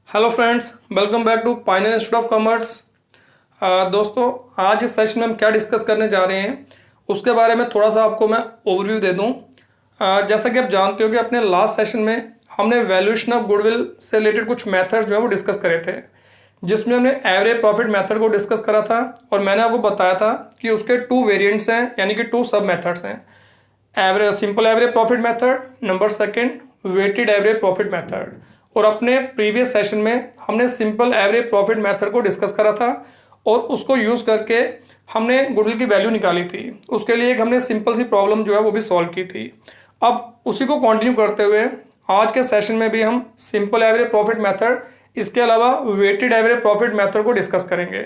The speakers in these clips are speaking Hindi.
Hello friends, welcome back to Pioneer Institute of Commerce. दोस्तों, आज इस सेशन में हम क्या डिस्कस करने जा रहे हैं उसके बारे में थोड़ा सा आपको मैं ओवरव्यू दे दूं। जैसा कि आप जानते हो कि अपने लास्ट सेशन में हमने वैल्यूएशन ऑफ गुडविल से रिलेटेड कुछ मेथड्स जो है वो डिस्कस करे थे, जिसमें हमने एवरेज प्रॉफिट मेथड को डिस्कस करा था और मैंने आपको बताया था कि उसके 2 वेरिएंट्स हैं, यानी कि 2 सब मेथड्स हैं। Average simple average profit method, number second weighted average profit method. और अपने प्रीवियस सेशन में हमने सिंपल एवरेज प्रॉफिट मेथड को डिस्कस करा था और उसको यूज़ करके हमने गुडविल की वैल्यू निकाली थी। उसके लिए एक हमने सिंपल सी प्रॉब्लम जो है वो भी सॉल्व की थी। अब उसी को कंटिन्यू करते हुए आज के सेशन में भी हम सिंपल एवरेज प्रॉफिट मेथड, इसके अलावा वेटेड एवरेज प्रॉफिट मेथड को डिस्कस करेंगे।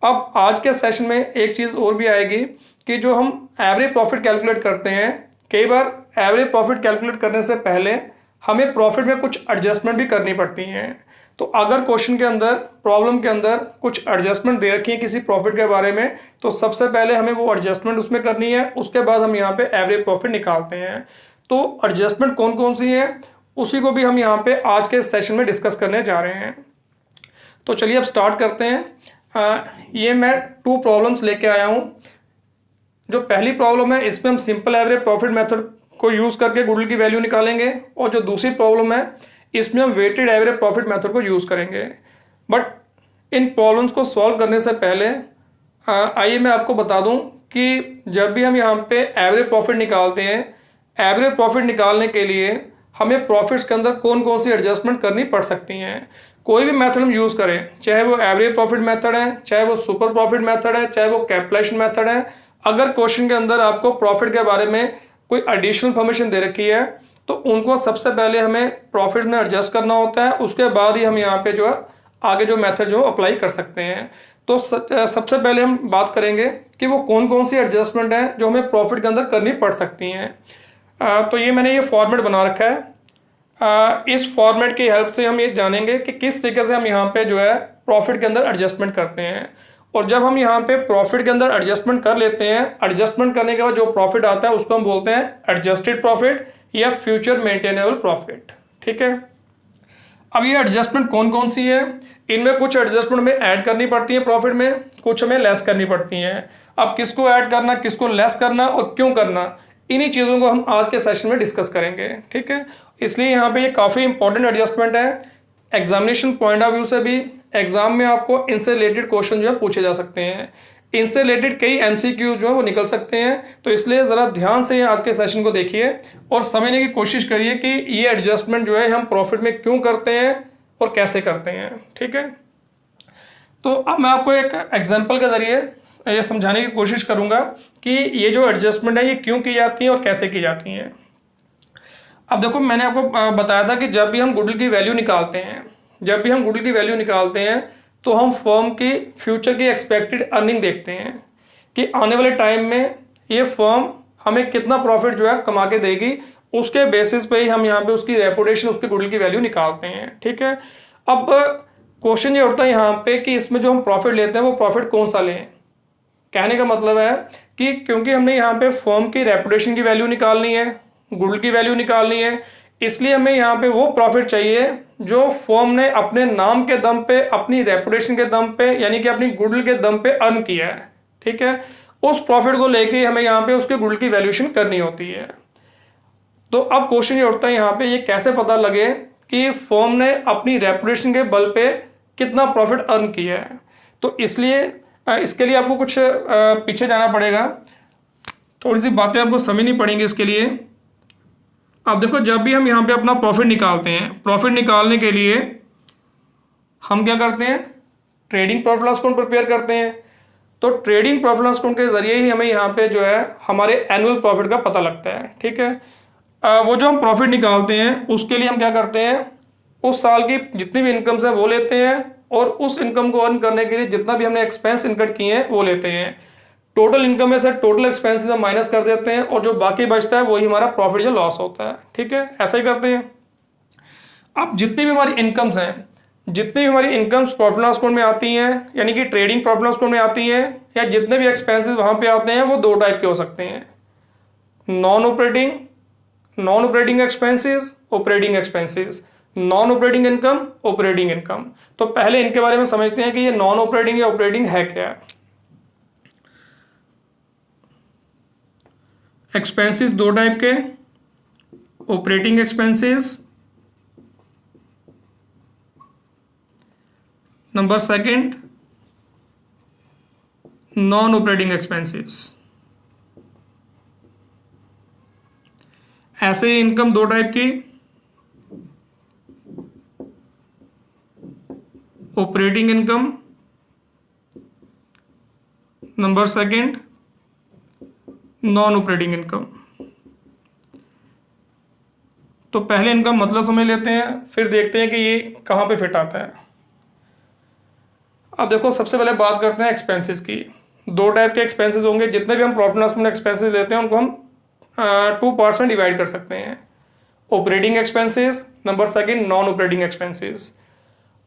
अब आज के सेशन में एक चीज़ और भी आएगी कि जो हम एवरेज प्रॉफिट कैलकुलेट करते हैं, कई बार एवरेज प्रॉफिट कैलकुलेट करने से पहले हमें प्रॉफिट में कुछ एडजस्टमेंट भी करनी पड़ती हैं। तो अगर क्वेश्चन के अंदर, प्रॉब्लम के अंदर कुछ एडजस्टमेंट दे रखी है किसी प्रॉफिट के बारे में, तो सबसे पहले हमें वो एडजस्टमेंट उसमें करनी है। उसके बाद हम यहाँ पे एवरेज प्रॉफिट निकालते हैं। तो एडजस्टमेंट कौन कौन सी है उसी को भी हम यहाँ पे आज के सेशन में डिस्कस करने जा रहे हैं। तो चलिए अब स्टार्ट करते हैं। ये मैं 2 प्रॉब्लम्स लेके आया हूँ। जो पहली प्रॉब्लम है इसमें हम सिंपल एवरेज प्रॉफिट मेथड को यूज़ करके गुडविल की वैल्यू निकालेंगे, और जो दूसरी प्रॉब्लम है इसमें हम वेटेड एवरेज प्रॉफिट मेथड को यूज़ करेंगे। बट इन प्रॉब्लम्स को सॉल्व करने से पहले आइए मैं आपको बता दूं कि जब भी हम यहाँ पे एवरेज प्रॉफिट निकालते हैं, एवरेज प्रॉफिट निकालने के लिए हमें प्रॉफिट्स के अंदर कौन कौन सी एडजस्टमेंट करनी पड़ सकती हैं। कोई भी मेथड हम यूज़ करें, चाहे वो एवरेज प्रॉफिट मेथड है, चाहे वो सुपर प्रॉफिट मेथड है, चाहे वो कैपिटलाइजेशन मेथड है, अगर क्वेश्चन के अंदर आपको प्रॉफिट के बारे में कोई एडिशनल इन्फॉर्मेशन दे रखी है तो उनको सबसे पहले हमें प्रॉफिट में एडजस्ट करना होता है। उसके बाद ही हम यहाँ पे जो है आगे जो मेथड जो अप्लाई कर सकते हैं। तो सबसे पहले हम बात करेंगे कि वो कौन कौन सी एडजस्टमेंट है जो हमें प्रॉफिट के अंदर करनी पड़ सकती हैं। तो ये मैंने ये फॉर्मेट बना रखा है। इस फॉर्मेट की हेल्प से हम ये जानेंगे कि किस तरीके से हम यहाँ पे जो है प्रॉफिट के अंदर एडजस्टमेंट करते हैं। और जब हम यहाँ पे प्रॉफिट के अंदर एडजस्टमेंट कर लेते हैं, एडजस्टमेंट करने के बाद जो प्रॉफिट आता है उसको हम बोलते हैं एडजस्टेड प्रॉफिट या फ्यूचर मेंटेनेबल प्रॉफिट। ठीक है। अब ये एडजस्टमेंट कौन कौन सी है, इनमें कुछ एडजस्टमेंट में ऐड करनी पड़ती है प्रॉफिट में, कुछ हमें लेस करनी पड़ती हैं। अब किसको ऐड करना, किसको लेस करना और क्यों करना, इन्हीं चीज़ों को हम आज के सेशन में डिस्कस करेंगे। ठीक है। इसलिए यहाँ पे ये काफ़ी इंपॉर्टेंट एडजस्टमेंट है। एग्जामिनेशन पॉइंट ऑफ व्यू से भी एग्जाम में आपको इनसे रिलेटेड क्वेश्चन जो है पूछे जा सकते हैं। इनसे रिलेटेड कई एमसीक्यू जो है वो निकल सकते हैं। तो इसलिए ज़रा ध्यान से आज के सेशन को देखिए और समझने की कोशिश करिए कि ये एडजस्टमेंट जो है हम प्रॉफिट में क्यों करते हैं और कैसे करते हैं। ठीक है। तो अब मैं आपको एक एग्जाम्पल के ज़रिए ये समझाने की कोशिश करूँगा कि ये जो एडजस्टमेंट है ये क्यों की जाती हैं और कैसे की जाती हैं। अब देखो, मैंने आपको बताया था कि जब भी हम गुडविल की वैल्यू निकालते हैं, तो हम फर्म की फ्यूचर की एक्सपेक्टेड अर्निंग देखते हैं कि आने वाले टाइम में ये फर्म हमें कितना प्रॉफिट जो है कमा के देगी। उसके बेसिस पे ही हम यहाँ पे उसकी रेपुटेशन, उसकी गुडविल की वैल्यू निकालते हैं। ठीक है। अब क्वेश्चन ये उठता है यहाँ पे कि इसमें जो हम प्रॉफिट लेते हैं वो प्रॉफिट कौन सा लें। कहने का मतलब है कि क्योंकि हमने यहाँ पे फर्म की रेपुटेशन की वैल्यू निकालनी है, गुडविल की वैल्यू निकालनी है, इसलिए हमें यहाँ पे वो प्रॉफिट चाहिए जो फर्म ने अपने नाम के दम पे, अपनी रेपुटेशन के दम पे, यानी कि अपनी गुडविल के दम पे अर्न किया है। ठीक है। उस प्रॉफिट को लेके हमें यहाँ पे उसके गुडविल की वैल्यूएशन करनी होती है। तो अब क्वेश्चन ये उठता है यहाँ पे, ये कैसे पता लगे कि फर्म ने अपनी रेपुटेशन के बल पे कितना प्रॉफिट अर्न किया है। तो इसलिए इसके लिए आपको कुछ पीछे जाना पड़ेगा, थोड़ी सी बातें आपको समझनी पड़ेंगी इसके लिए। अब देखो, जब भी हम यहाँ पे अपना प्रॉफिट निकालते हैं, प्रॉफिट निकालने के लिए हम क्या करते हैं, trading profit loss account prepare करते हैं। तो ट्रेडिंग प्रॉफिट लॉस अकाउंट के जरिए ही हमें यहाँ पे जो है हमारे एनुअल प्रॉफिट का पता लगता है। ठीक है। वो जो हम प्रॉफिट निकालते हैं उसके लिए हम क्या करते हैं, उस साल की जितनी भी इनकम्स है वो लेते हैं और उस इनकम को अर्न करने के लिए जितना भी हमने एक्सपेंस इनकट किए हैं वो लेते हैं। टोटल इनकम में से टोटल एक्सपेंसेस हम माइनस कर देते हैं और जो बाकी बचता है वही हमारा प्रॉफिट या लॉस होता है। ठीक है। ऐसा ही करते हैं। अब जितनी भी हमारी इनकम्स हैं, जितनी भी हमारी इनकम्स प्रॉफिट लॉस अकाउंट में आती हैं, यानी कि ट्रेडिंग प्रॉफिट लॉस अकाउंट में आती हैं, या जितने भी एक्सपेंसेस वहाँ पे आते हैं, वो 2 टाइप के हो सकते हैं, non operating expenses, operating expenses. Non operating income, operating income. तो पहले इनके बारे में समझते हैं कि ये नॉन ऑपरेटिंग या ऑपरेटिंग है क्या। एक्सपेंसेस दो टाइप के, operating expenses, number second non operating expenses. ऐसे ही इनकम दो टाइप की, operating income, number second non operating income. तो पहले इनका मतलब समझ लेते हैं, फिर देखते हैं कि ये कहाँ पे फिट आता है। अब देखो, सबसे पहले बात करते हैं एक्सपेंसेस की। दो टाइप के एक्सपेंसेस होंगे। जितने भी हम प्रॉफिट लॉस में एक्सपेंसेस लेते हैं उनको हम 2 पार्ट्स में डिवाइड कर सकते हैं, operating expenses, number second non operating expenses.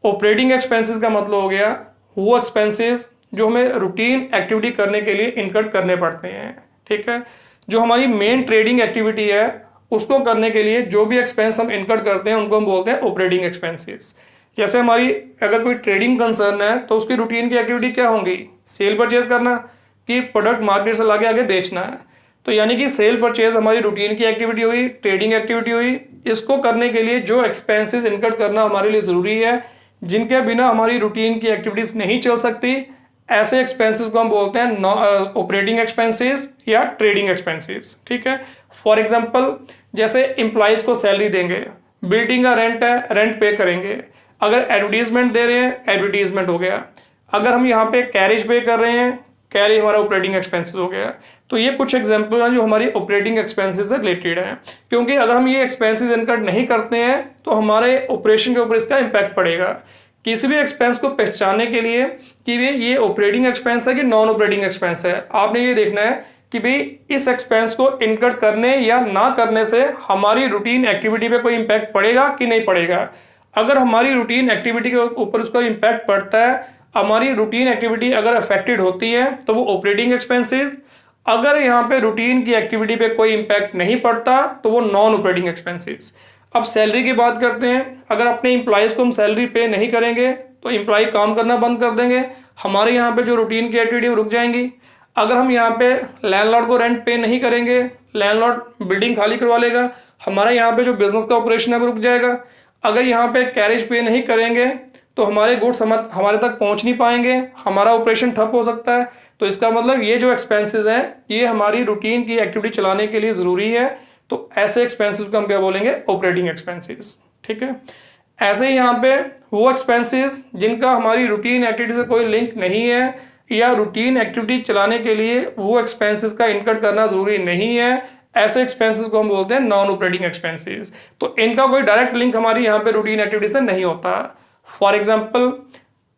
Operating expenses का मतलब हो गया वो एक्सपेंसेस जो हमें रूटीन एक्टिविटी करने के लिए इनकर करने पड़ते हैं, ठीक है। जो हमारी मेन ट्रेडिंग एक्टिविटी है उसको करने के लिए जो भी एक्सपेंस हम इनकर करते हैं उनको हम बोलते हैं ऑपरेटिंग एक्सपेंसेस। जैसे हमारी अगर कोई ट्रेडिंग कंसर्न है तो उसकी रूटीन की एक्टिविटी क्या होंगी, सेल परचेज करना कि प्रोडक्ट मार्केट से लाके आगे बेचना है। तो यानी कि सेल परचेज हमारी रूटीन की एक्टिविटी हुई, ट्रेडिंग एक्टिविटी हुई। इसको करने के लिए जो एक्सपेंसेस इनकर करना हमारे लिए ज़रूरी है, जिनके बिना हमारी रूटीन की एक्टिविटीज़ नहीं चल सकती, ऐसे एक्सपेंसेस को हम बोलते हैं ऑपरेटिंग एक्सपेंसेस या ट्रेडिंग एक्सपेंसेस, ठीक है। फॉर एग्जांपल, जैसे एम्प्लॉयज़ को सैलरी देंगे, बिल्डिंग का रेंट है, रेंट पे करेंगे। अगर एडवर्टीजमेंट दे रहे हैं, एडवर्टीजमेंट हो गया। अगर हम यहाँ पे कैरेज पे कर रहे हैं, कैरेज हमारा ऑपरेटिंग एक्सपेंसेस हो गया। तो ये कुछ एग्जांपल हैं जो हमारी ऑपरेटिंग एक्सपेंसेस से रिलेटेड हैं, क्योंकि अगर हम ये एक्सपेंसेस इनकर नहीं करते हैं तो हमारे ऑपरेशन के ऊपर इसका इम्पैक्ट पड़ेगा। किसी भी एक्सपेंस को पहचानने के लिए कि भाई ये ऑपरेटिंग एक्सपेंस है कि नॉन ऑपरेटिंग एक्सपेंस है, आपने ये देखना है कि भाई इस एक्सपेंस को इनकर करने या ना करने से हमारी रूटीन एक्टिविटी पे कोई इम्पैक्ट पड़ेगा कि नहीं पड़ेगा। अगर हमारी रूटीन एक्टिविटी के ऊपर उसका इम्पैक्ट पड़ता है, हमारी रूटीन एक्टिविटी अगर अफेक्टेड होती है तो वो ऑपरेटिंग एक्सपेंसेस। अगर यहाँ पे रूटीन की एक्टिविटी पे कोई इम्पैक्ट नहीं पड़ता तो वो नॉन ऑपरेटिंग एक्सपेंसेस। अब सैलरी की बात करते हैं। अगर अपने एम्प्लॉयज़ को हम सैलरी पे नहीं करेंगे तो एम्प्लॉय काम करना बंद कर देंगे, हमारे यहाँ पे जो रूटीन की एक्टिविटी रुक जाएंगी। अगर हम यहाँ पे लैंडलॉर्ड को रेंट पे नहीं करेंगे, लैंडलॉर्ड बिल्डिंग खाली करवा लेगा, हमारे यहाँ पे जो बिजनेस का ऑपरेशन है वो रुक जाएगा। अगर यहाँ पे कैरेज पे नहीं करेंगे तो हमारे गुड्स हमारे तक पहुँच नहीं पाएंगे, हमारा ऑपरेशन ठप हो सकता है। तो इसका मतलब ये जो एक्सपेंसेस हैं ये हमारी रूटीन की एक्टिविटी चलाने के लिए ज़रूरी है। तो ऐसे एक्सपेंसेस को हम क्या बोलेंगे, ऑपरेटिंग एक्सपेंसेस, ठीक है। ऐसे ही यहाँ पे वो एक्सपेंसेस जिनका हमारी रूटीन एक्टिविटी से कोई लिंक नहीं है या रूटीन एक्टिविटी चलाने के लिए वो एक्सपेंसेस का इनकट करना ज़रूरी नहीं है, ऐसे एक्सपेंसेस को हम बोलते हैं नॉन ऑपरेटिंग एक्सपेंसेस। तो इनका कोई डायरेक्ट लिंक हमारी यहाँ पे रूटीन एक्टिविटी से नहीं होता। फॉर एग्जाम्पल,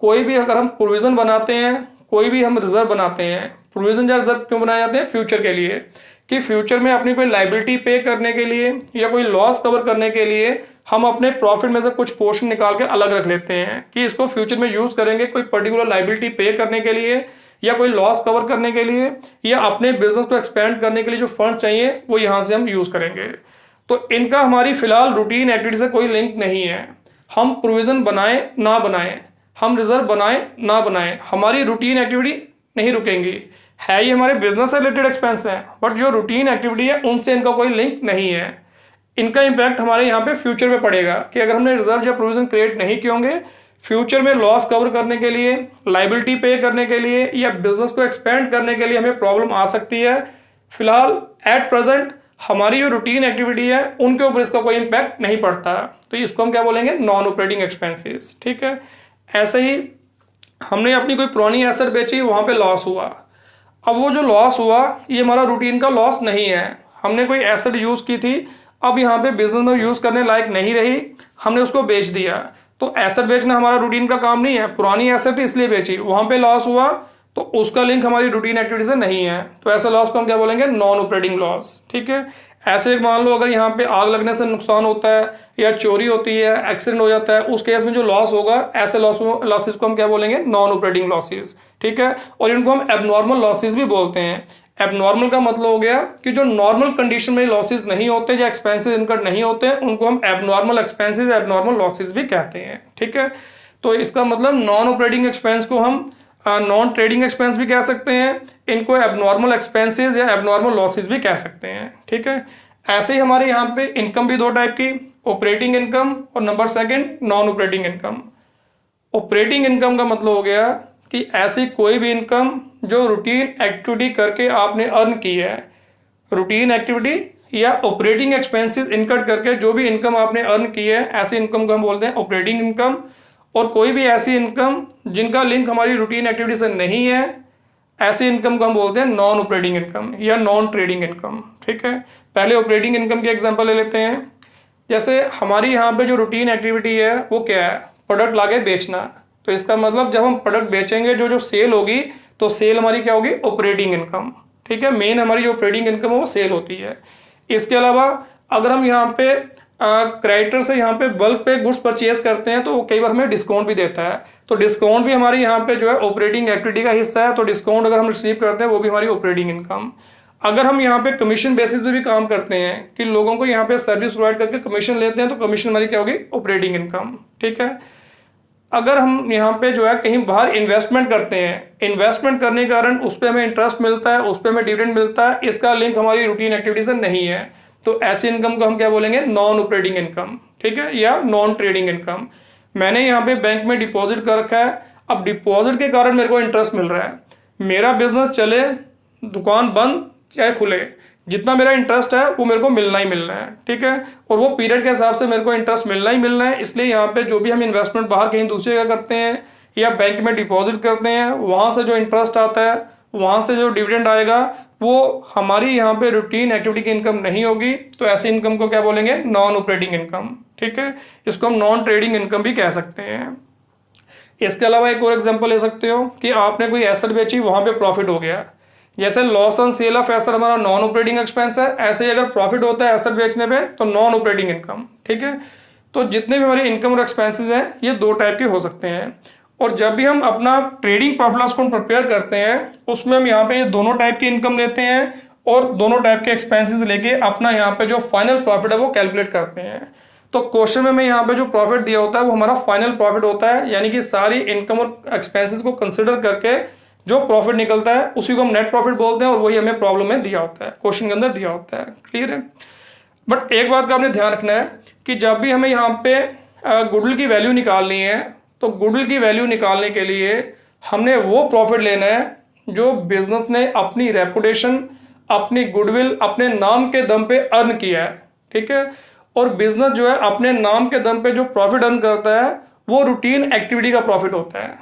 कोई भी अगर हम प्रोविज़न बनाते हैं, कोई भी हम रिजर्व बनाते हैं, प्रोविज़न या रिजर्व क्यों बनाए जाते हैं, फ्यूचर के लिए, कि फ्यूचर में अपनी कोई लाइबिलिटी पे करने के लिए या कोई लॉस कवर करने के लिए हम अपने प्रॉफिट में से कुछ पोर्शन निकाल के अलग रख लेते हैं कि इसको फ्यूचर में यूज़ करेंगे कोई पर्टिकुलर लाइबिलिटी पे करने के लिए या कोई लॉस कवर करने के लिए या अपने बिजनेस को एक्सपेंड करने के लिए जो फंड्स चाहिए वो यहाँ से हम यूज़ करेंगे। तो इनका हमारी फिलहाल रूटीन एक्टिविटी से कोई लिंक नहीं है। हम प्रोविज़न बनाएं ना बनाएं, हम रिजर्व बनाएं ना बनाएं, हमारी रूटीन एक्टिविटी नहीं रुकेंगी। है ये हमारे बिजनेस से रिलेटेड एक्सपेंस हैं, बट जो रूटीन एक्टिविटी है उनसे इनका कोई लिंक नहीं है। इनका इम्पैक्ट हमारे यहाँ पे फ्यूचर में पड़ेगा कि अगर हमने रिजर्व या प्रोविजन क्रिएट नहीं किए होंगे, फ्यूचर में लॉस कवर करने के लिए, लाइबिलिटी पे करने के लिए या बिजनेस को एक्सपेंड करने के लिए हमें प्रॉब्लम आ सकती है। फिलहाल एट प्रेजेंट हमारी जो रूटीन एक्टिविटी है उनके ऊपर इसका कोई इम्पैक्ट नहीं पड़ता, तो इसको हम क्या बोलेंगे, नॉन ऑपरेटिंग एक्सपेंसेस, ठीक है। ऐसे ही हमने अपनी कोई पुरानी एसेट बेची, वहाँ पे लॉस हुआ। अब वो जो लॉस हुआ ये हमारा रूटीन का लॉस नहीं है, हमने कोई एसेट यूज़ की थी, अब यहाँ पे बिजनेस में यूज़ करने लायक नहीं रही, हमने उसको बेच दिया। तो एसेट बेचना हमारा रूटीन का काम नहीं है, पुरानी एसेट थी इसलिए बेची, वहाँ पे लॉस हुआ तो उसका लिंक हमारी रूटीन एक्टिविटी से नहीं है, तो ऐसे लॉस को हम क्या बोलेंगे, नॉन ऑपरेटिंग लॉस, ठीक है। ऐसे मान लो अगर यहाँ पे आग लगने से नुकसान होता है या चोरी होती है, एक्सीडेंट हो जाता है, उस केस में जो लॉस होगा, ऐसे लॉसेस को हम क्या बोलेंगे, नॉन ऑपरेटिंग लॉसेस, ठीक है। और इनको हम एबनॉर्मल लॉसेस भी बोलते हैं। एबनॉर्मल का मतलब हो गया कि जो नॉर्मल कंडीशन में लॉसेस नहीं होते या एक्सपेंसेस इनकर्ड नहीं होते उनको हम एबनॉर्मल एक्सपेंसेस, एबनॉर्मल लॉसेस भी कहते हैं। ठीक है, तो इसका मतलब नॉन ऑपरेटिंग एक्सपेंस को हम नॉन ट्रेडिंग एक्सपेंस भी कह सकते हैं, इनको एबनॉर्मल एक्सपेंसेस या एबनॉर्मल लॉसेस भी कह सकते हैं। ठीक है, ऐसे ही हमारे यहाँ पे इनकम भी दो टाइप की, ऑपरेटिंग इनकम और number second non operating income. Operating income का मतलब हो गया कि ऐसी कोई भी इनकम जो रूटीन एक्टिविटी करके आपने अर्न की है, रूटीन एक्टिविटी या ऑपरेटिंग एक्सपेंसेस इनकट करके जो भी इनकम आपने अर्न की है, ऐसी इनकम को हम बोलते हैं ऑपरेटिंग इनकम। और कोई भी ऐसी इनकम जिनका लिंक हमारी रूटीन एक्टिविटी से नहीं है, ऐसी इनकम को हम बोलते हैं नॉन ऑपरेटिंग इनकम या नॉन ट्रेडिंग इनकम। ठीक है, पहले ऑपरेटिंग इनकम के एग्जांपल ले लेते हैं। जैसे हमारी यहाँ पे जो रूटीन एक्टिविटी है वो क्या है, प्रोडक्ट लाके बेचना। तो इसका मतलब जब हम प्रोडक्ट बेचेंगे जो सेल होगी तो सेल हमारी क्या होगी, ऑपरेटिंग इनकम। ठीक है, मेन हमारी जो ऑपरेटिंग इनकम है वो सेल होती है। इसके अलावा अगर हम यहाँ पे क्रेडिटर से यहाँ पे बल्क पे गुड्स परचेज करते हैं तो वो कई बार हमें डिस्काउंट भी देता है, तो डिस्काउंट भी हमारे यहाँ पे जो है ऑपरेटिंग एक्टिविटी का हिस्सा है। तो डिस्काउंट अगर हम रिसीव करते हैं वो भी हमारी ऑपरेटिंग इनकम। अगर हम यहाँ पे कमीशन बेसिस पे भी काम करते हैं कि लोगों को यहाँ पे सर्विस प्रोवाइड करके कमीशन लेते हैं तो कमीशन हमारी क्या होगी, ऑपरेटिंग इनकम। ठीक है, अगर हम यहाँ पे जो है कहीं बाहर इन्वेस्टमेंट करते हैं, इन्वेस्टमेंट करने के कारण उस पर हमें इंटरेस्ट मिलता है, उस पर हमें डिविडेंड मिलता है, इसका लिंक हमारी रूटीन एक्टिविटी से नहीं है, तो ऐसी इनकम को हम क्या बोलेंगे, नॉन ऑपरेटिंग इनकम। ठीक है, या नॉन ट्रेडिंग इनकम। मैंने यहाँ पे बैंक में डिपॉजिट कर रखा है, अब डिपॉजिट के कारण मेरे को इंटरेस्ट मिल रहा है, मेरा बिजनेस चले दुकान बंद चाहे खुले, जितना मेरा इंटरेस्ट है वो मेरे को मिलना ही मिलना है। ठीक है, और वो पीरियड के हिसाब से मेरे को इंटरेस्ट मिलना ही मिलना है। इसलिए यहाँ पे जो भी हम इन्वेस्टमेंट बाहर कहीं दूसरी जगह करते हैं या बैंक में डिपॉजिट करते हैं, वहाँ से जो इंटरेस्ट आता है, वहाँ से जो डिविडेंड आएगा, वो हमारी यहाँ पे रूटीन एक्टिविटी की इनकम नहीं होगी। तो ऐसी इनकम को क्या बोलेंगे, नॉन ऑपरेटिंग इनकम। ठीक है, इसको हम नॉन ट्रेडिंग इनकम भी कह सकते हैं। इसके अलावा एक और एग्जाम्पल ले सकते हो कि आपने कोई एसेट बेची, वहाँ पे प्रॉफिट हो गया। जैसे loss on sale of asset हमारा नॉन ऑपरेटिंग एक्सपेंस है, ऐसे ही अगर प्रॉफिट होता है एसेट बेचने पे तो नॉन ऑपरेटिंग इनकम। ठीक है, तो जितने भी हमारे इनकम और एक्सपेंसेस हैं ये दो टाइप के हो सकते हैं। और जब भी हम अपना trading profit loss account prepare करते हैं उसमें हम यहाँ पे ये दोनों टाइप की इनकम लेते हैं और दोनों टाइप के एक्सपेंसेस लेके अपना यहाँ पे जो फाइनल प्रॉफिट है वो कैलकुलेट करते हैं। तो क्वेश्चन में मैं यहाँ पे जो प्रॉफिट दिया होता है वो हमारा फाइनल प्रॉफिट होता है, यानी कि सारी इनकम और एक्सपेंसेस को कंसिडर करके जो प्रॉफिट निकलता है उसी को हम नेट प्रॉफिट बोलते हैं, और वही हमें प्रॉब्लम में दिया होता है, क्वेश्चन के अंदर दिया होता है। क्लियर है? बट एक बात का आपने ध्यान रखना है कि जब भी हमें यहाँ पे गुडविल की वैल्यू निकालनी है तो गुडविल की वैल्यू निकालने के लिए हमने वो प्रॉफिट लेना है जो बिजनेस ने अपनी रेपुटेशन, अपनी गुडविल, अपने नाम के दम पे अर्न किया है। ठीक है, और बिजनेस जो है अपने नाम के दम पे जो प्रॉफिट अर्न करता है वो रूटीन एक्टिविटी का प्रॉफिट होता है,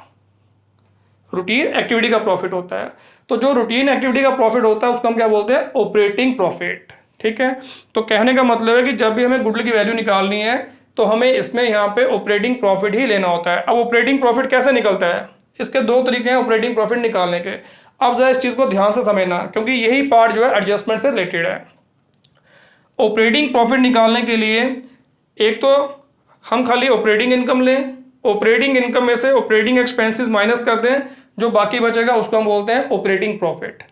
रूटीन एक्टिविटी का प्रॉफिट होता है। तो जो रूटीन एक्टिविटी का प्रॉफिट होता है उसको हम क्या बोलते हैं, ऑपरेटिंग प्रॉफिट। ठीक है, तो कहने का मतलब है कि जब भी हमें गुडविल की वैल्यू निकालनी है तो हमें इसमें यहाँ पे ऑपरेटिंग प्रॉफिट ही लेना होता है। अब ऑपरेटिंग प्रॉफिट कैसे निकलता है, इसके दो तरीके हैं ऑपरेटिंग प्रॉफिट निकालने के। अब जरा इस चीज़ को ध्यान से समझना क्योंकि यही पार्ट जो है एडजस्टमेंट से रिलेटेड है। ऑपरेटिंग प्रॉफिट निकालने के लिए एक तो हम खाली ऑपरेटिंग इनकम लें, ऑपरेटिंग इनकम में से ऑपरेटिंग एक्सपेंसेस माइनस कर दें, जो बाकी बचेगा उसको हम बोलते हैं ऑपरेटिंग प्रॉफिट।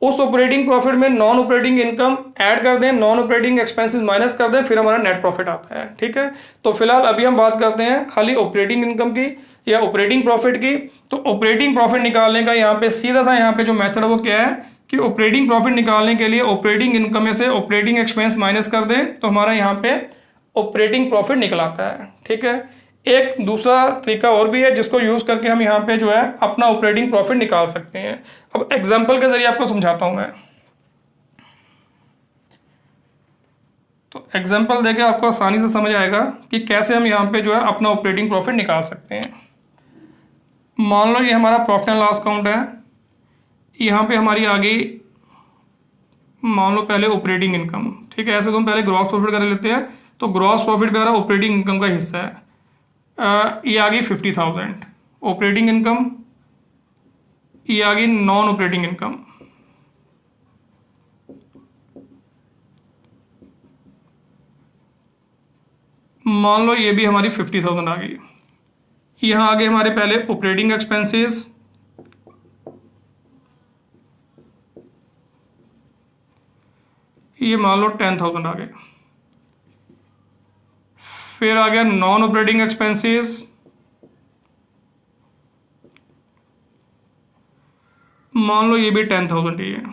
उस ऑपरेटिंग प्रॉफिट में नॉन ऑपरेटिंग इनकम ऐड कर दें, नॉन ऑपरेटिंग एक्सपेंसेस माइनस कर दें, फिर हमारा नेट प्रॉफिट आता है। ठीक है, तो फिलहाल अभी हम बात करते हैं खाली ऑपरेटिंग इनकम की या ऑपरेटिंग प्रॉफिट की। तो ऑपरेटिंग प्रॉफिट निकालने का यहाँ पे सीधा सा यहाँ पे जो मेथड है वो क्या है कि ऑपरेटिंग प्रॉफिट निकालने के लिए ऑपरेटिंग इनकम में से ऑपरेटिंग एक्सपेंस माइनस कर दें तो हमारा यहाँ पे ऑपरेटिंग प्रॉफिट निकल आता है। ठीक है, एक दूसरा तरीका और भी है जिसको यूज़ करके हम यहाँ पे जो है अपना ऑपरेटिंग प्रॉफिट निकाल सकते हैं। अब एग्जांपल के जरिए आपको समझाता हूँ मैं। तो एग्जांपल देके आपको आसानी से समझ आएगा कि कैसे हम यहाँ पे जो है अपना ऑपरेटिंग प्रॉफिट निकाल सकते हैं। मान लो ये हमारा प्रॉफिट एंड लॉस अकाउंट है, यहाँ पे हमारी आ गई मान लो पहले ऑपरेटिंग इनकम। ठीक है, ऐसे तो हम पहले ग्रॉस प्रॉफिट कर लेते हैं, तो ग्रॉस प्रॉफिट भी हमारा ऑपरेटिंग इनकम का हिस्सा है। ये आ गई 50,000 ऑपरेटिंग इनकम, ये आ गई नॉन ऑपरेटिंग इनकम। मान लो ये भी हमारी 50,000 आ गई। यहाँ आगे हमारे पहले ऑपरेटिंग एक्सपेंसेस, ये मान लो 10,000 आ गए। फिर आ गया नॉन ऑपरेटिंग एक्सपेंसेस, मान लो ये भी 10,000 ही है,